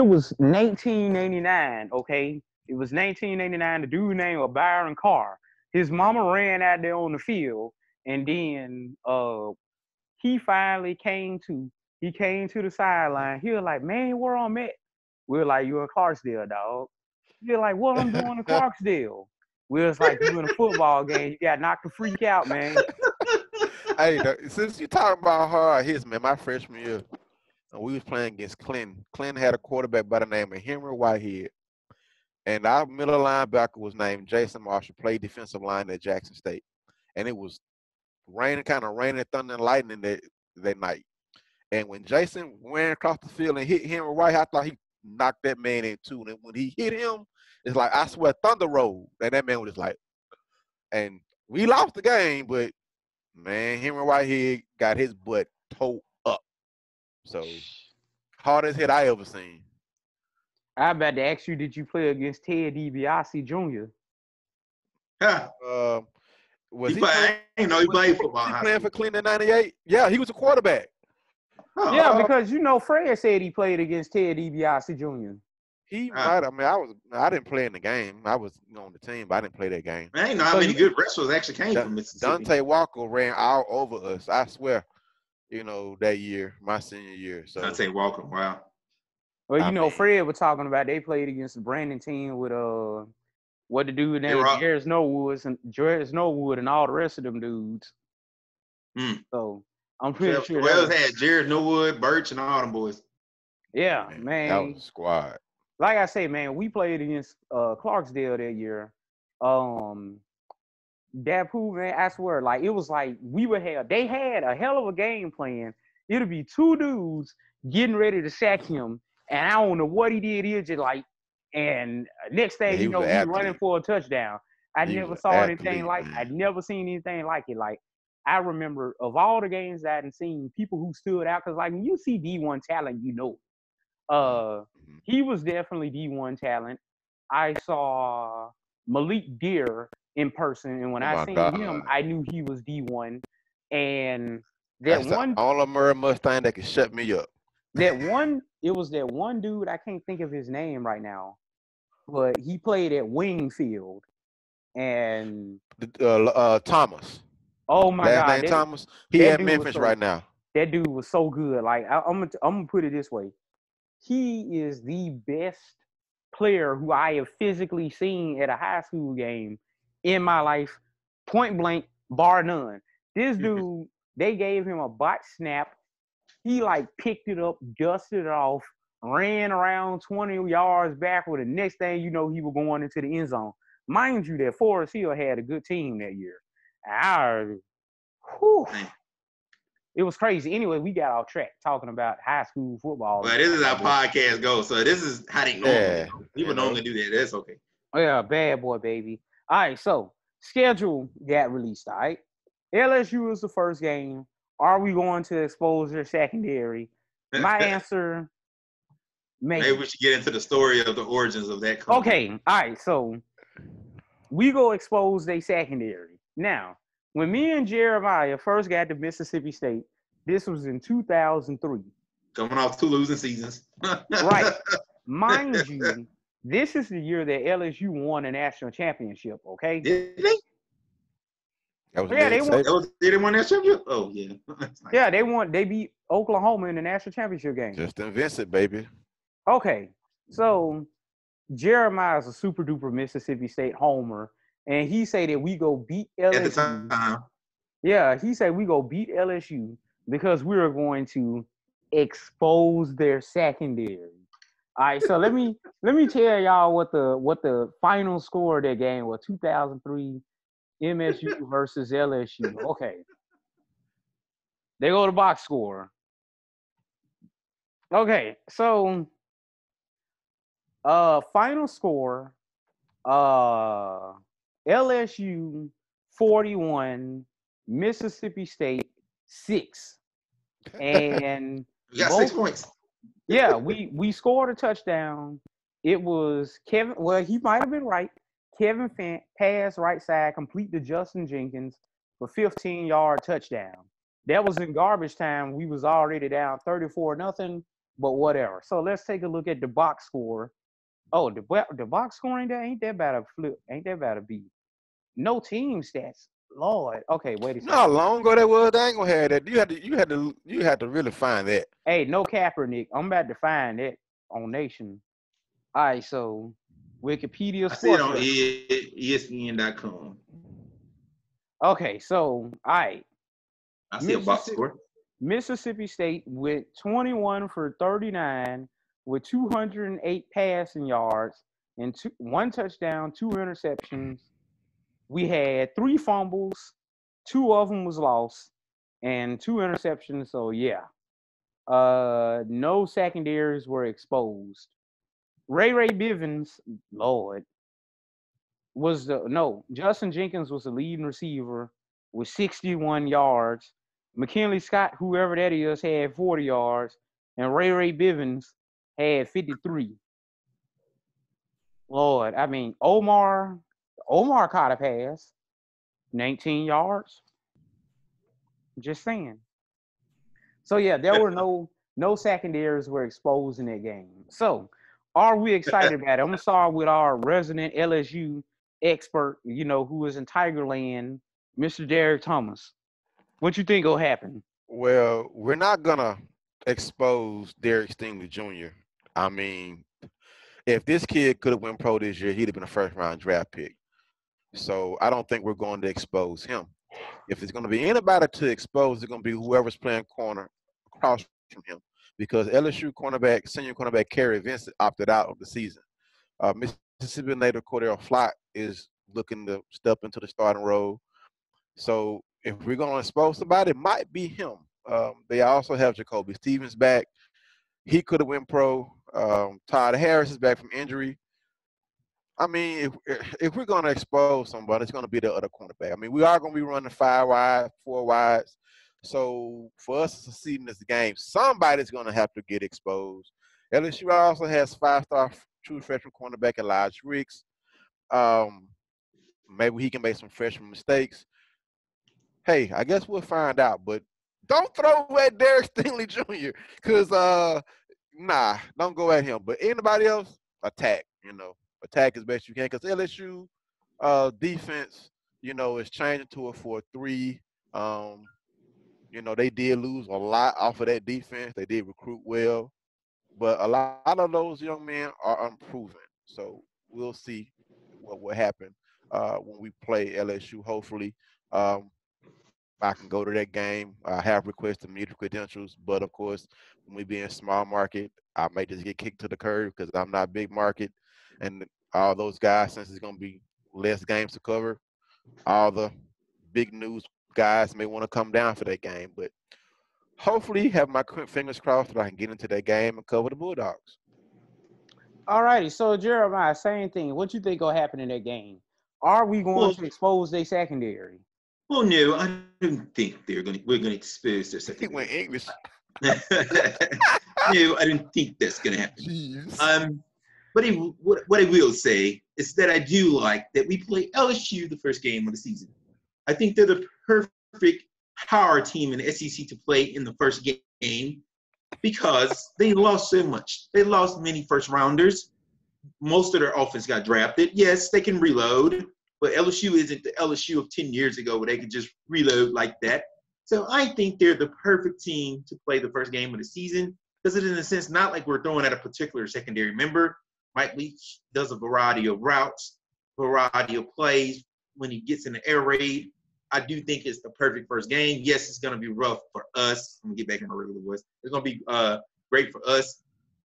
was 1989. Okay, it was 1989. The dude named was Byron Carr. His mama ran out there on the field, and then he finally came to the sideline. He was like, man, where I'm at? We were like, you in Clarksdale, dog. He was like, what I'm doing in Clarksdale? We was like, you in a football game. You got knocked the freak out, man. Hey, since you talking about hard hits, man, my freshman year, we was playing against Clinton. Clinton had a quarterback by the name of Henry Whitehead, and our middle linebacker was named Jason Marshall. Played defensive line at Jackson State, and it was raining, thunder, and lightning that night. And when Jason ran across the field and hit Henry White, I thought he knocked that man in two. And when he hit him, it's like I swear thunder rolled, and that man was just like, and we lost the game, but man, Henry Whitehead got his butt towed up. So hardest hit I ever seen. I about to ask you, did you play against Ted DiBiase Jr.? Huh. Was he I didn't know he played football. Was he playing for Cleveland in '98? Yeah, he was a quarterback. Oh. Yeah, because Fred said he played against Ted DiBiase Jr. He might. I mean, I didn't play in the game. I was on the team, but I didn't play that game. I didn't know how many good wrestlers actually came from Mississippi. Dante Walker ran all over us. I swear. That year, my senior year. So Dante Walker, wow. Well, Fred was talking about they played against the Brandon team with what the dude named Jared Snowwood and all the rest of them dudes. So I'm pretty sure. Wells had Jared Norwood, Birch, and all them boys. Yeah, man. That was a squad. Like I say, man, we played against Clarksdale that year. Dapu, man, I swear, like it was like they had a hell of a game plan. It'll be two dudes getting ready to sack him, and I don't know what he did. He was just like, and next thing you know, he's running for a touchdown. I'd never seen anything like it. Like I remember of all the games I hadn't seen, people who stood out, because like when you see D1 talent, he was definitely D1 talent. I saw Malik Deer in person, and when I seen him, I knew he was D1. And that's all a Murray Mustang that could shut me up. It was that one dude, I can't think of his name right now, but he played at Wingfield. And Thomas. Oh my God, last name Thomas. He at Memphis right now. That dude was so good. Like I'm gonna put it this way, he is the best player who I have physically seen at a high school game in my life, point blank, bar none. This dude, they gave him a bot snap. He like picked it up, dusted it off, ran around 20 yards backward. The next thing you know, he was going into the end zone. Mind you, that Forest Hill had a good team that year. It was crazy. Anyway, we got off track talking about high school football. Well, this is how podcast goes. So this is how they normally go. People normally do that. That's okay. Oh, yeah, bad boy, baby. All right, so schedule got released, all right? LSU is the first game. Are we going to expose their secondary? My answer, maybe we should get into the story of the origins of that company. Okay, all right, so we go expose their secondary. Now, when me and Jeremiah first got to Mississippi State, this was in 2003. Coming off 2 losing seasons. Right. Mind you, this is the year that LSU won a national championship, okay? Did they? They won. Did they win that championship? Oh, yeah. Yeah, they won. They beat Oklahoma in the national championship game. Justin Vincent, baby. Okay, so Jeremiah is a super duper Mississippi State homer, and he say that we go beat LSU. At the time. Yeah, he said we go beat LSU because we are going to expose their secondary. All right, so let me tell y'all what the final score of that game was. 2003 MSU versus LSU. Okay. They go to box score. Okay, so final score, LSU 41, Mississippi State 6. And you got 6 points. Yeah, we scored a touchdown. It was Kevin. Well, he might have been right. Kevin Fant pass right side, complete to Justin Jenkins for 15-yard touchdown. That was in garbage time. We was already down 34-0, but whatever. So let's take a look at the box score. Oh, the box score ain't that bad a flip. Ain't that bad a beat. No team stats. Lord. Okay, wait a second. Not long ago that was. They ain't gonna have that. You had to really find that. Hey, no Kaepernick. I'm about to find that on Nation. All right, so Wikipedia Sports. I see it on ESPN.com. Okay, so all right. I see a box Mississippi score. Mississippi State went 21 for 39 with 208 passing yards and one touchdown, two interceptions. We had three fumbles, two of them was lost, and two interceptions. So yeah, no secondaries were exposed. Ray Bivens, Lord, was the no. Justin Jenkins was the leading receiver with 61 yards. McKinley Scott, whoever that is, had 40 yards, and Ray Bivens had 53. Lord, I mean Omar caught a pass, 19 yards. Just saying. So yeah, there were no secondaries were exposed in that game. So are we excited about it? I'm gonna start with our resident LSU expert, who is in Tigerland, Mr. Derek Thomas. What you think will happen? Well, we're not gonna expose Derek Stingley Jr. I mean, if this kid could have went pro this year, he'd have been a first round draft pick. So I don't think we're going to expose him. If there's going to be anybody to expose, it's going to be whoever's playing corner across from him, because LSU cornerback, senior cornerback Kerry Vincent opted out of the season. Mississippi native Cordell Flott is looking to step into the starting role. So if we're going to expose somebody, it might be him. They also have Jacoby Stevens back. He could have went pro. Todd Harris is back from injury. I mean, if we're going to expose somebody, it's going to be the other cornerback. I mean, we are going to be running 5 wide, 4 wides. So for us to succeed in this game, somebody's going to have to get exposed. LSU also has 5-star true freshman cornerback Elijah Ricks. Um, Maybe he can make some freshman mistakes. Hey, I guess we'll find out. But don't throw at Derek Stingley Jr. because nah, don't go at him. But anybody else, attack. Attack as best you can. Because LSU defense, is changing to a 4-3. They did lose a lot off of that defense. They did recruit well, but a lot of those young men are unproven. So we'll see what will happen when we play LSU. Hopefully, I can go to that game. I have requested media credentials, but of course, when we be in small market, I may just get kicked to the curb because I'm not big market, and all those guys, since it's going to be less games to cover, all the big news guys may want to come down for that game. But hopefully, have my fingers crossed that I can get into that game and cover the Bulldogs. All righty, so Jeremiah, same thing. What you think will happen in that game? Are we going Well, to expose their secondary? well, no, I don't think we're gonna expose their He went secondary. English. No, I don't think that's gonna happen. Jeez. But what I will say is that I do like that we play LSU the first game of the season. I think they're the perfect power team in the SEC to play in the first game because they lost so much. They lost many first rounders. Most of their offense got drafted. Yes, they can reload, but LSU isn't the LSU of 10 years ago where they could just reload like that. So I think they're the perfect team to play the first game of the season because it is, in a sense, not like we're throwing at a particular secondary member. Mike Leach does a variety of routes, variety of plays when he gets in the air raid. I do think it's the perfect first game. Yes, it's going to be rough for us. I'm going to get back in my regular voice. It's going to be great for us.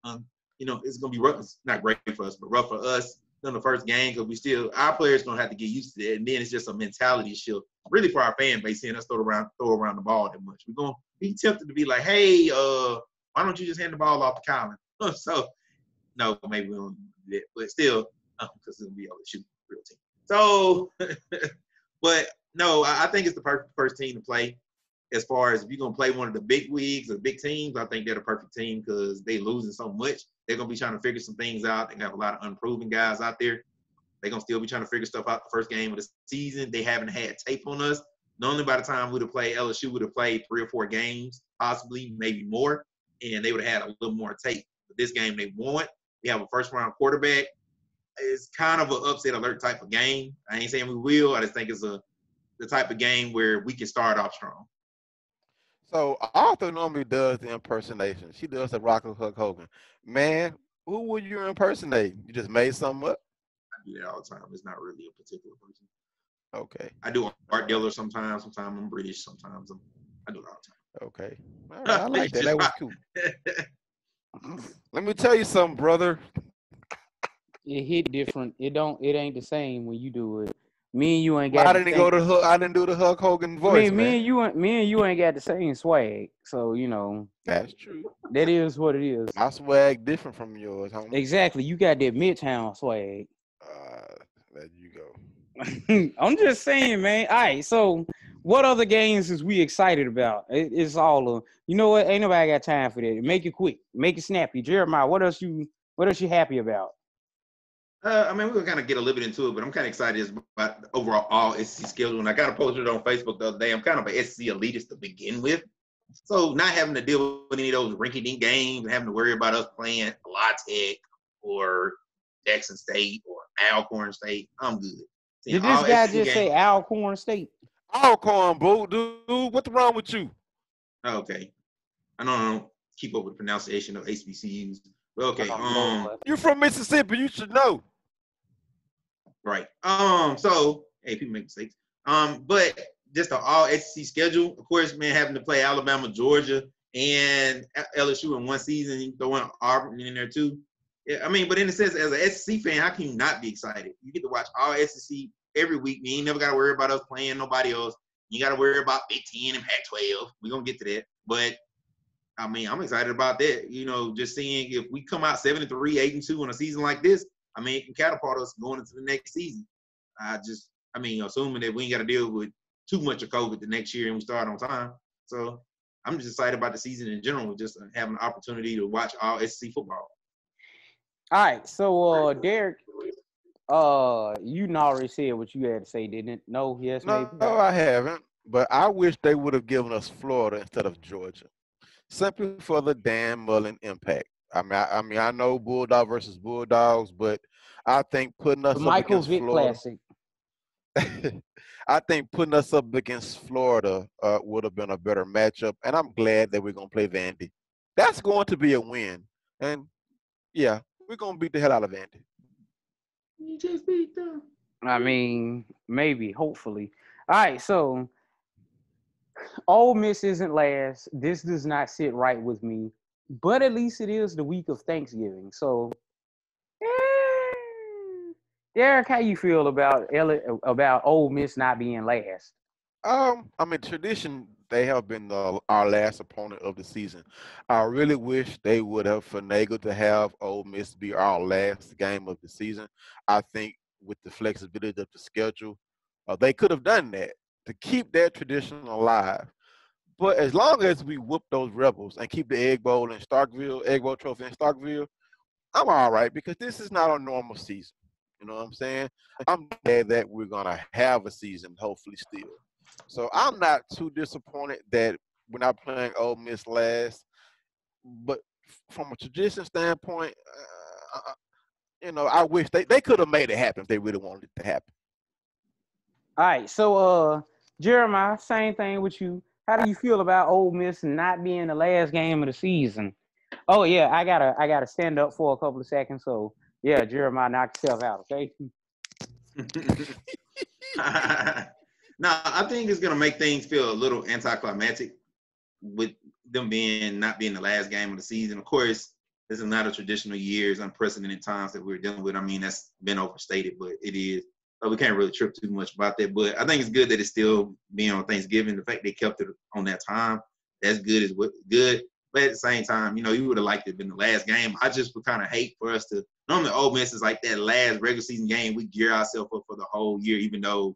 It's going to be rough. It's not great for us, but rough for us in the first game because our players going to have to get used to it. And then it's just a mentality shift, really, for our fan base seeing us throw around the ball that much. We're going to be tempted to be like, hey, why don't you just hand the ball off to Colin? So, no, maybe we don't do that. But still, because it'll be able to shoot real team. So, but no, I think it's the perfect first team to play. As far as if you're going to play one of the big leagues or big teams, I think they're the perfect team because they losing so much. They're going to be trying to figure some things out. They have a lot of unproven guys out there. They're going to still be trying to figure stuff out the first game of the season. They haven't had tape on us. Normally by the time we'd have played, LSU would have played 3 or 4 games, possibly, maybe more, and they would have had a little more tape. But this game they won. We have a first-round quarterback. It's kind of an upset alert type of game. I ain't saying we will. I just think it's the type of game where we can start off strong. So Arthur normally does the impersonation. She does the Rock of Hulk Hogan. Man, who would you impersonate? You just made something up? I do that all the time. It's not really a particular person. Okay. I do All Art right. Geller sometimes. Sometimes I'm British. Sometimes I'm I do it all Okay. All the right. I time. like You that. just That was watch. cool. Let me tell you something, brother. It hit different. It ain't the same when you do it. Me and you ain't I got the didn't same. go to Hulk. I didn't do the Hulk Hogan I voice, mean, man. me and you ain't got the same swag. So That's true. that is what it is. My swag different from yours, homie. Exactly. You got that Midtown swag. There you go. I'm just saying, man. All right. So, what other games is we excited about? It's all of. You know what? Ain't nobody got time for that. Make it quick. Make it snappy. Jeremiah, what else you happy about? I mean, we're gonna kind of get a little bit into it, but I'm kind of excited about the overall all SEC schedule. And I kind of posted it on Facebook the other day. I'm kind of an SEC elitist to begin with, so not having to deal with any of those rinky-dink games and having to worry about us playing La Tech or Jackson State or Alcorn State, I'm good. Seeing Did this all guy SEC just say games. Alcorn State? Alcorn, boo, dude. What's wrong with you? Okay, I don't keep up with the pronunciation of HBCUs. But okay, Oh Lord. You from Mississippi? You should know. right. So hey, people make mistakes. But just the all SEC schedule, of course, man, having to play Alabama, Georgia, and LSU in one season, you throw in Auburn in there too. Yeah, I mean, but in a sense, as an SEC fan, how can you not be excited? You get to watch all SEC every week. You ain't never got to worry about us playing nobody else. You got to worry about Big Ten and Pac-12. We're gonna get to that, but I mean, I'm excited about that. Just seeing if we come out 7-3, 8-2 in a season like this, I mean, it can catapult us going into the next season. Assuming that we ain't got to deal with too much of COVID the next year and we start on time. So I'm just excited about the season in general, just having the opportunity to watch all SEC football. All right. So, Derek, you already said what you had to say, didn't it? No, yes, No, maybe. I haven't. But I wish they would have given us Florida instead of Georgia, simply for the Dan Mullen impact. I know Bulldog versus Bulldogs, but I think putting The us up Michael against Vick Florida, Classic. I think putting us up against Florida would have been a better matchup. And I'm glad that we're gonna play Vandy. That's going to be a win. And yeah, we're gonna beat the hell out of Vandy. You just beat them. I mean, maybe, hopefully. All right. So, Ole Miss isn't last. This does not sit right with me, but at least it is the week of Thanksgiving. So, Derek, how you feel about Ole Miss not being last? Tradition, they have been our last opponent of the season. I really wish they would have finagled to have Ole Miss be our last game of the season. I think with the flexibility of the schedule, they could have done that to keep that tradition alive. But as long as we whoop those rebels and keep the Egg Bowl trophy in Starkville, I'm all right because this is not a normal season. You know what I'm saying? I'm glad that we're gonna have a season, hopefully still. So I'm not too disappointed that we're not playing Ole Miss last. But from a tradition standpoint, I wish they could have made it happen if they really wanted it to happen. All right. So, Jeremiah, same thing with you. How do you feel about Ole Miss not being the last game of the season? Oh yeah, I gotta stand up for a couple of seconds. So yeah, Jeremiah, knock yourself out, okay? Now, I think it's gonna make things feel a little anticlimactic with them not being the last game of the season. Of course, this is not a traditional year; it's unprecedented times that we're dealing with. I mean, that's been overstated, but it is. So we can't really trip too much about that. But I think it's good that it's still being on Thanksgiving. The fact they kept it on that time, that's good. Is what good. But at the same time, you would have liked it to been the last game. I just would kind of hate for us to. Normally, Ole Miss is like that last regular season game. We gear ourselves up for the whole year, even though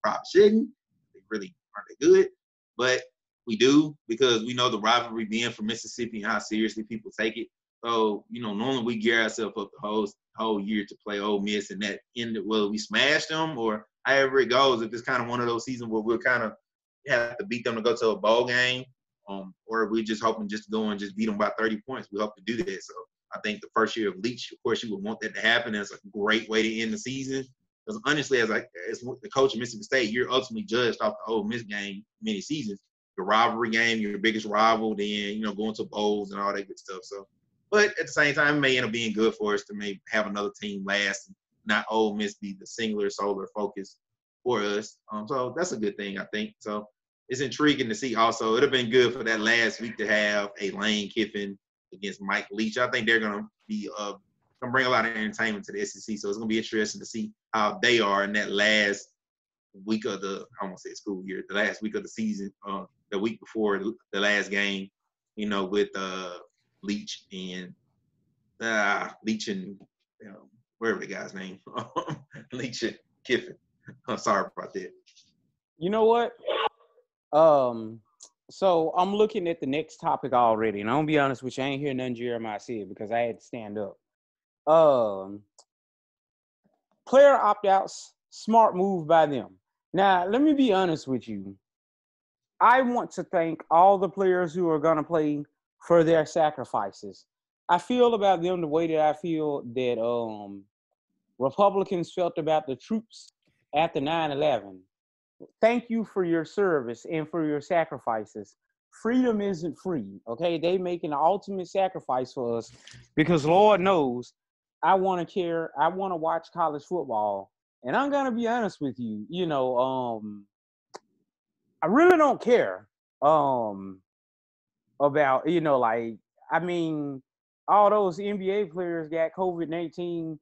probably shouldn't. They really aren't that good. But we do because we know the rivalry being from Mississippi and how seriously people take it. So, normally we gear ourselves up the whole year to play Ole Miss and that end whether we smash them or however it goes. If it's kind of one of those seasons where we'll kind of have to beat them to go to a bowl game, or we're just hoping just to go and just beat them by 30 points. We hope to do that. So I think the first year of Leach, of course, you would want that to happen. It's a great way to end the season. Because honestly, as the coach of Mississippi State, you're ultimately judged off the Ole Miss game many seasons. Your rivalry game, your biggest rival, then going to bowls and all that good stuff. So, but at the same time, it may end up being good for us to maybe have another team last, and not Ole Miss be the singular, solar focus for us. So that's a good thing, I think. So it's intriguing to see also. It'd have been good for that last week to have a Lane Kiffin against Mike Leach. I think they're gonna be gonna bring a lot of entertainment to the SEC. So it's gonna be interesting to see how they are in that last week of I won't say school year, the last week of the season, the week before the last game, with Leach and wherever the guy's name, Leach and Kiffin. I'm sorry about that. You know what? So I'm looking at the next topic already, and I'm gonna be honest with you, I ain't hear nothing Jeremiah said because I had to stand up. Player opt-outs, smart move by them. Now, let me be honest with you. I want to thank all the players who are gonna play for their sacrifices. I feel about them the way that I feel that Republicans felt about the troops after 9/11. Thank you for your service and for your sacrifices. Freedom isn't free, okay? They making the ultimate sacrifice for us because Lord knows I want to care. I want to watch college football. And I'm going to be honest with you, I really don't care about, all those NBA players got COVID-19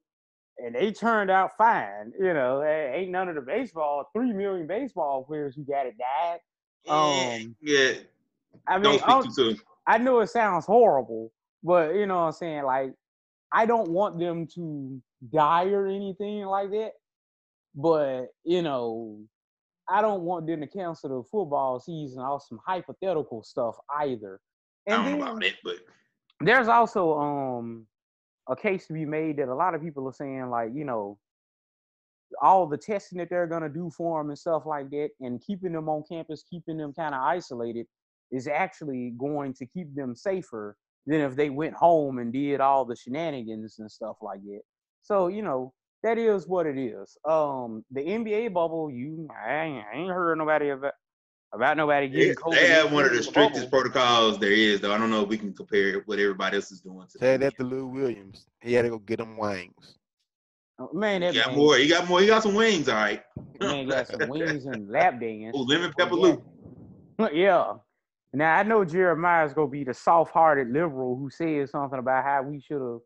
and they turned out fine. Ain't none of the 3 million baseball players who got it died. Yeah. I Don't mean, speak too soon. I know it sounds horrible, but you know what I'm saying? Like, I don't want them to die or anything like that. But, I don't want them to cancel the football season off some hypothetical stuff either. And I don't know then about that, but there's also a case to be made that a lot of people are saying, like, all the testing that they're going to do for them and stuff like that, and keeping them on campus, keeping them kind of isolated, is actually going to keep them safer than if they went home and did all the shenanigans and stuff like that. So, that is what it is. The NBA bubble, I ain't heard nobody about nobody getting COVID. they have one of the strictest protocols there is, though. I don't know if we can compare what everybody else is doing to Say that to Lou Williams. He had to go get them wings. Man, He got more. He got some wings, all right. Man got some wings and lap dance. Oh, lemon pepper Lou. Yeah. Now, I know Jeremiah's going to be the soft-hearted liberal who says something about how we should have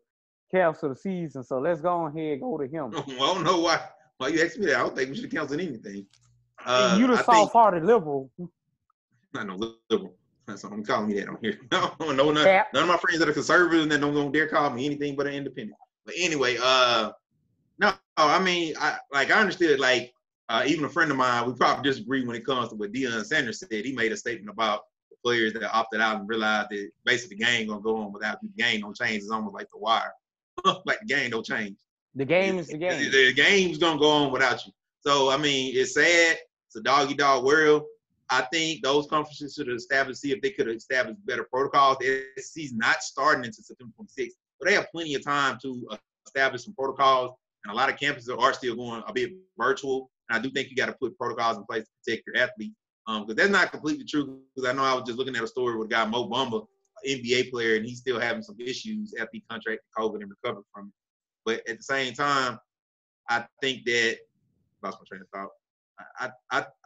canceled the season. So let's go ahead and go to him. I don't know why you asked me that. I don't think we should have canceled anything. You the soft-hearted liberal. Not no liberal. That's what I'm calling me that on here. No, none of my friends that are conservative and that don't dare call me anything but an independent. But anyway, no, I mean, I understood, like, even a friend of mine, we probably disagree when it comes to what Deion Sanders said. He made a statement about the players that opted out and realized that basically the game gonna go on without the game don't change. It's almost like The Wire. Like the game don't change. The game is the game. The game's gonna go on without you. So, I mean, it's sad. It's a dog-eat-dog world. I think those conferences should have see if they could have established better protocols. The SEC's not starting until September 26th, but they have plenty of time to establish some protocols. And a lot of campuses are still going a bit virtual. And I do think you got to put protocols in place to protect your athletes. Because that's not completely true. Because I know I was just looking at a story with a guy, Mo Bamba, an NBA player, and he's still having some issues after he contracted COVID and recovered from it. But at the same time, I think that – lost my train of thought.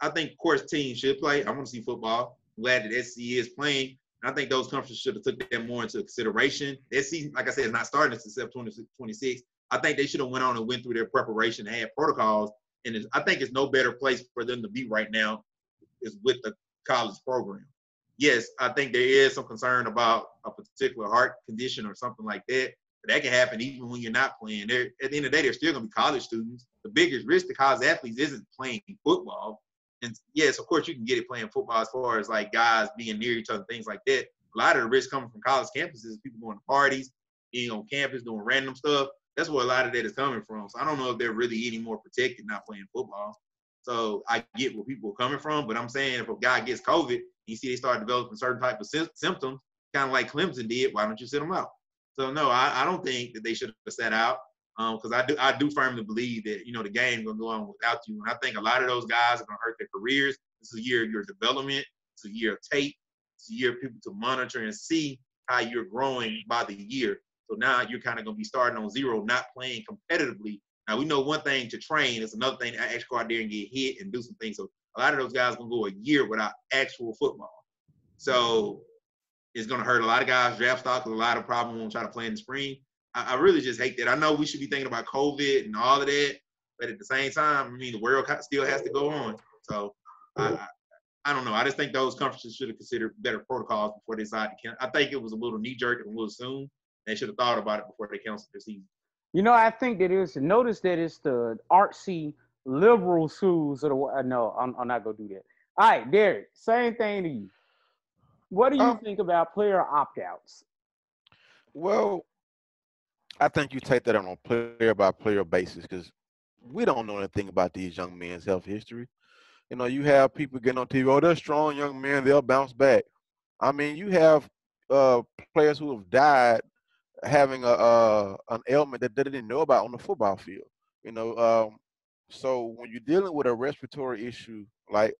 I think, of course, teams should play. I want to see football. I'm glad that SC is playing. And I think those conferences should have took that more into consideration. SC, like I said, is not starting until September 26th. I think they should have went on and went through their preparation and had protocols. And I think it's no better place for them to be right now is with the college program. Yes, I think there is some concern about a particular heart condition or something like that. But that can happen even when you're not playing. At the end of the day, they're still going to be college students. The biggest risk to college athletes isn't playing football. And yes, of course, you can get it playing football as far as like guys being near each other, things like that. A lot of the risk coming from college campuses is people going to parties, being on campus, doing random stuff. That's where a lot of that is coming from. So I don't know if they're really any more protected not playing football. So I get where people are coming from, but I'm saying if a guy gets COVID, you see they start developing certain type of symptoms, kind of like Clemson did, why don't you sit them out? So no, I don't think that they should have sat out because I do firmly believe that, the game going to go on without you. And I think a lot of those guys are going to hurt their careers. This is a year of your development. It's a year of tape. It's a year of people to monitor and see how you're growing by the year. So now you're kind of going to be starting on zero, not playing competitively. Now, we know one thing to train. It's another thing to actually go out there and get hit and do some things. So a lot of those guys gonna go a year without actual football. So it's gonna hurt a lot of guys' draft stock. A lot of problems won't try to play in the spring. I really just hate that. I know we should be thinking about COVID and all of that, but at the same time, I mean, the world still has to go on. So I don't know. I just think those conferences should have considered better protocols before they decided to cancel. I think it was a little knee-jerk and a little soon. They should have thought about it before they canceled their season. I think that is. Notice that it's the artsy liberal schools that are. No, I'm not gonna do that. All right, Derek. Same thing to you. What do you Um, think about player opt-outs? well, I think you take that on a player by player basis because we don't know anything about these young men's health history. You have people getting on TV. Oh, they're strong young men. They'll bounce back. I mean, you have players who have died having an ailment that they didn't know about on the football field. You know, um, so when you're dealing with a respiratory issue like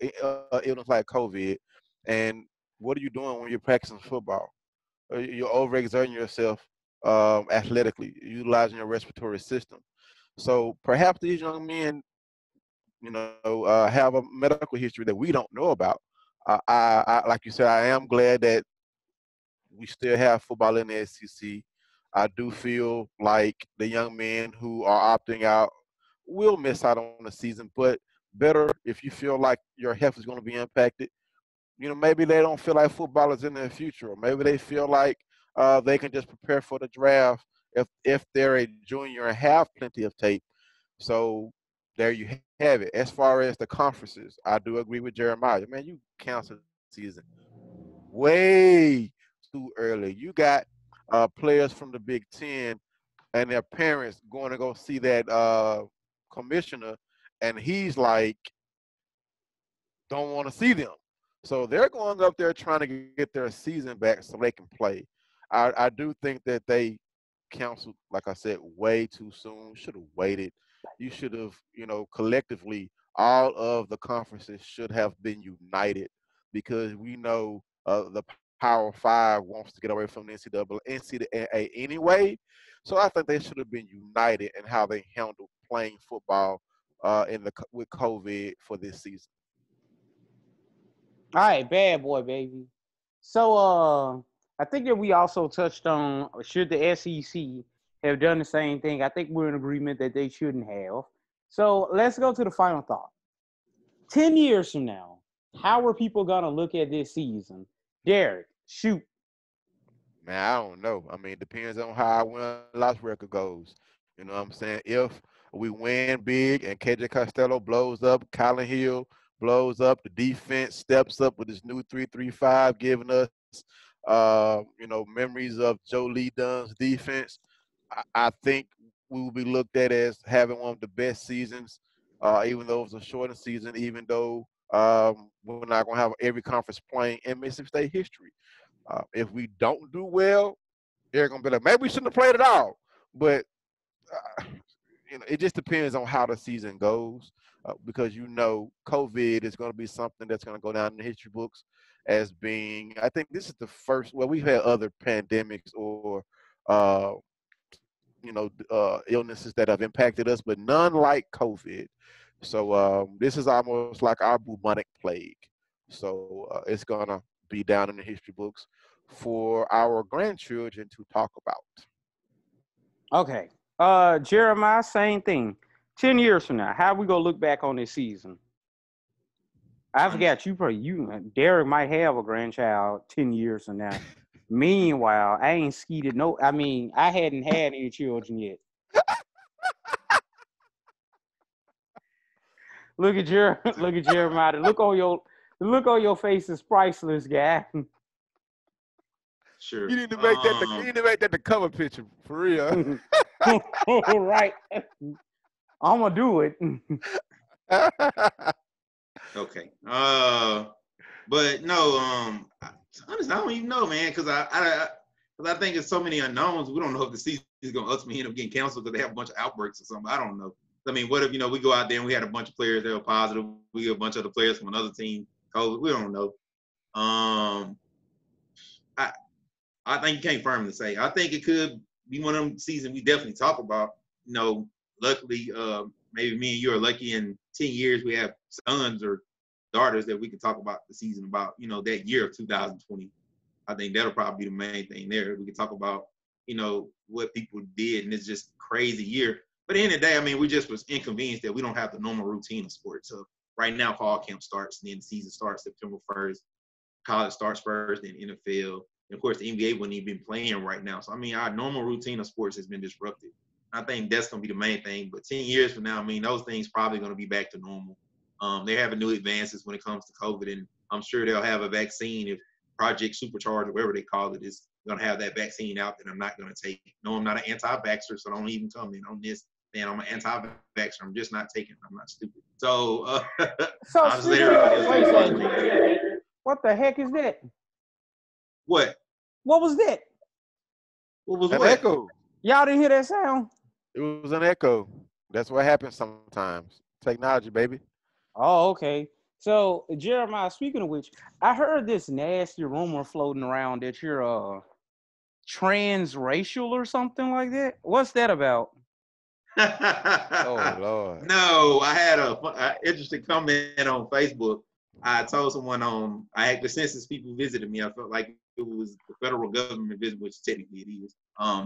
illness like COVID, and what are you doing when you're practicing football? You're overexerting yourself athletically, utilizing your respiratory system. So perhaps these young men, have a medical history that we don't know about. Like you said, I am glad that we still have football in the SEC. I do feel like the young men who are opting out will miss out on the season, but better if you feel like your health is going to be impacted. Maybe they don't feel like football is in their future, or maybe they feel like they can just prepare for the draft if they're a junior and have plenty of tape. So there you have it. As far as the conferences, I do agree with Jeremiah. Man, you canceled the season way too early. You got players from the Big Ten and their parents going to go see that commissioner, and he's like, don't want to see them. So they're going up there trying to get their season back so they can play. I do think that they canceled, like I said, way too soon. Should have waited. You should have, collectively, all of the conferences should have been united because we know the Power Five wants to get away from the NCAA anyway. So I think they should have been united in how they handled playing football with COVID for this season. All right, bad boy, baby. So, I think that we also touched on should the SEC have done the same thing. I think we're in agreement that they shouldn't have. So let's go to the final thought. 10 years from now, how are people gonna look at this season? Derek, shoot. Man, I don't know. I mean, it depends on how our win-loss record goes. You know what I'm saying? If we win big and KJ Costello blows up, Colin Hill blows up, the defense steps up with his new 3-3-5, giving us, memories of Joe Lee Dunn's defense. I think we will be looked at as having one of the best seasons, even though it was a shortened season, even though we're not going to have every conference playing in Mississippi State history. If we don't do well, they're gonna be like, maybe we shouldn't have played at all. But uh, it just depends on how the season goes, because COVID is going to be something that's going to go down in the history books as being. I think this is the first. Well, we've had other pandemics or uh, illnesses that have impacted us, but none like COVID. So this is almost like our bubonic plague. So it's gonna be down in the history books for our grandchildren to talk about. Okay. Jeremiah, same thing. 10 years from now, how we gonna look back on this season? I Honestly, forgot Derek might have a grandchild 10 years from now. Meanwhile, I ain't skeeted no. I mean, I hadn't had any children yet. Look at Jeremiah. The look on your face is priceless, guy. sure. You need to make that the cover picture for real. Right. I'm gonna do it. Okay. But no. Honestly, I don't even know, man, because I think there's so many unknowns. We don't know if the season is going to ultimately end up getting canceled because they have a bunch of outbreaks or something. I don't know. I mean, what if we go out there and we had a bunch of players that were positive? We get a bunch of other players from another team. Oh, we don't know. I I think you can't firmly say. I think it could be one of them seasons we definitely talk about. Luckily, maybe me and you are lucky in 10 years we have sons or starters that we can talk about the season about, that year of 2020. I think that'll probably be the main thing there. We can talk about, what people did, and it's just a crazy year. But at the end of the day, I mean, we just was inconvenienced that we don't have the normal routine of sports. So right now, fall camp starts, and then the season starts September 1st. College starts first, then NFL. And of course, the NBA wouldn't even be playing right now. So, I mean, our normal routine of sports has been disrupted. I think that's going to be the main thing. But 10 years from now, I mean, those things probably going to be back to normal. They're having new advances when it comes to COVID, and I'm sure they'll have a vaccine if Project Supercharge or whatever they call it is going to have that vaccine out that I'm not going to take. No, I'm not an anti-vaxxer, so don't even come in on this. Man, I'm an anti-vaxxer. I'm just not taking it. I'm not stupid. So, So I'll just let everybody else wait, what the heck is that? What? What was that? What was An what? echo. Y'all didn't hear that sound? It was an echo. That's what happens sometimes. Technology, baby. Oh, okay. So Jeremiah, speaking of which, I heard this nasty rumor floating around that you're transracial or something like that. What's that about? Oh Lord. No, I had a interesting comment on Facebook. I told someone I had the census people visited me. I felt like it was the federal government visit, which technically it is,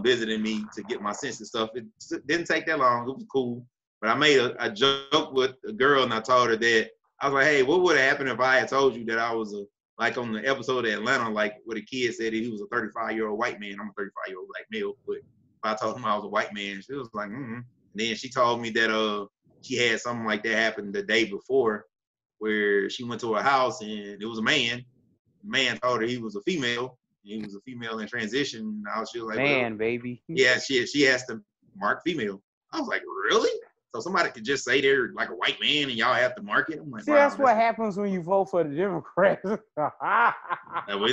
visiting me to get my census stuff. It didn't take that long. It was cool. But I made a joke with a girl, and I told her that I was like, "Hey, what would have happened if I had told you that I was like on the episode of Atlanta, like where the kid said that he was a 35-year-old white man. I'm a 35-year-old black male, but if I told him I was a white man, she was like, mm-hmm. Then she told me that she had something like that happen the day before, where she went to her house and it was a man. The man told her he was a female. He was a female in transition. Now she was like, Man, well, baby. yeah, she has to mark female. I was like, really? So somebody could just say they're like a white man and y'all have to mark it? I'm like, See, wow, that's what happens when you vote for the Democrats. we're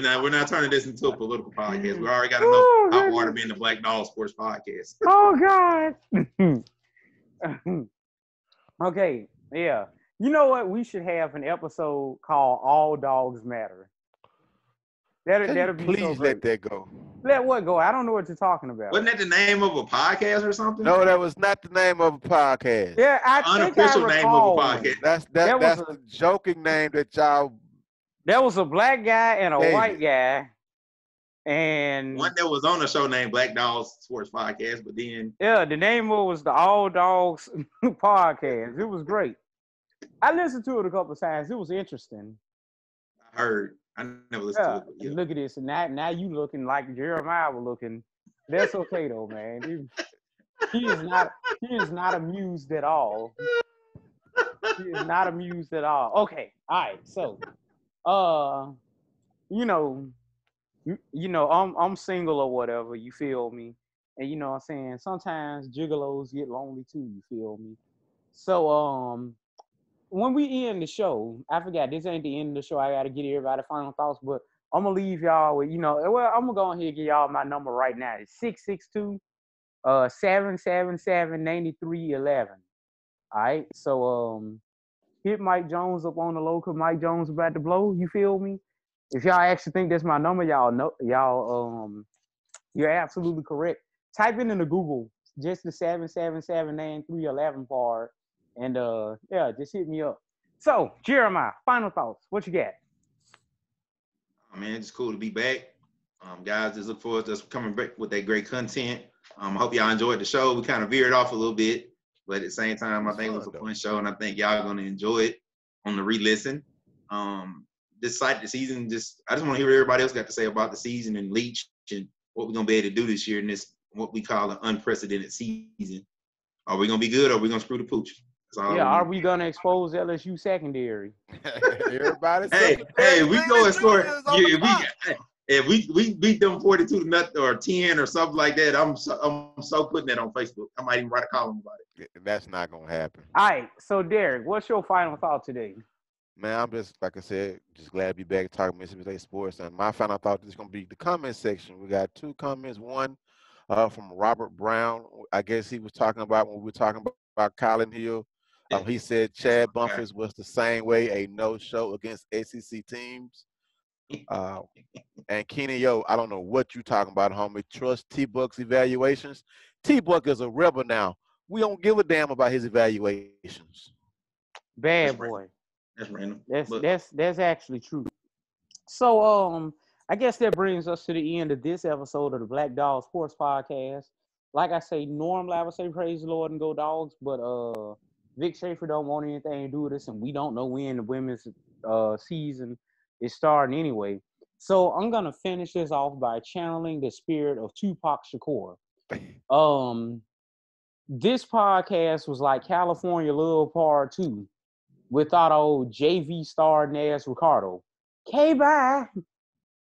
not turning this into a political podcast. We already got enough Oh, hot water goodness. being the Black Dog Sports Podcast. Oh God. Okay, yeah. You know what? We should have an episode called "All Dogs Matter." Can you That'll be so please great. let that go? Let what go? I don't know what you're talking about. Wasn't that the name of a podcast or something? No, that was not the name of a podcast. Yeah, I think I Unofficial name of a recall one. podcast. That's That was the joking name that y'all. There was a black guy and a David. white guy, and One that was on a show named Black Dogs Sports Podcast, but then yeah, the name was the All Dogs Podcast. It was great. I listened to it a couple of times. It was interesting. I heard. I never listened to Yeah, it. But yeah. look at this. And now you looking like Jeremiah was looking. That's okay though, man. He is not amused at all. He is not amused at all. Okay, all right. So, I'm single or whatever. You feel me? And you know what I'm saying. Sometimes gigolos get lonely too. You feel me? So, when we end the show, I forgot this ain't the end of the show. I gotta get everybody final thoughts, but I'm gonna leave y'all with, well, I'm gonna go ahead and give y'all my number right now. It's 662 777 9311. All right. So hit Mike Jones up on the local. Mike Jones about to blow. You feel me? If y'all actually think that's my number, you're absolutely correct. Type it into Google, just the 7779311 part. And just hit me up. So, Jeremiah, final thoughts. What you got? Oh, man, it's cool to be back. Guys, just look forward to us coming back with that great content. I hope y'all enjoyed the show. We kind of veered off a little bit, but at the same time, I think it was a fun show, and I think y'all are going to enjoy it on the re-listen. This season, I just want to hear what everybody else got to say about the season and Leach and what we're going to be able to do this year in this, what we call an unprecedented season. Are we going to be good or are we going to screw the pooch? Are we going to expose LSU secondary? Everybody. Hey, we go and score. If we beat them 42-0 or 10 or something like that, I'm so putting that on Facebook. I might even write a column about it. That's not gonna happen. All right. So Derek, what's your final thought today? Man, I'm just, like I said, just glad to be back talking Mississippi State sports. And my final thought is going to be the comment section. We got two comments. One from Robert Brown. I guess he was talking about when we were talking about Colin Hill. He said Chad Bumpers was the same way, a no-show against SEC teams. And Kenny, I don't know what you talking about, homie. Trust T-Buck's evaluations. T-Buck is a rebel now. We don't give a damn about his evaluations. Bad boy. That's random. That's But that's that's actually true. So I guess that brings us to the end of this episode of the Black Dog Sports Podcast. Like I say, normally I would say praise the Lord and go dogs, but Vic Schaefer don't want anything to do with this, and we don't know when the women's season is starting anyway. So I'm gonna finish this off by channeling the spirit of Tupac Shakur. Um, this podcast was like California Love Part 2 without old JV star Nas Ricardo. Okay, bye.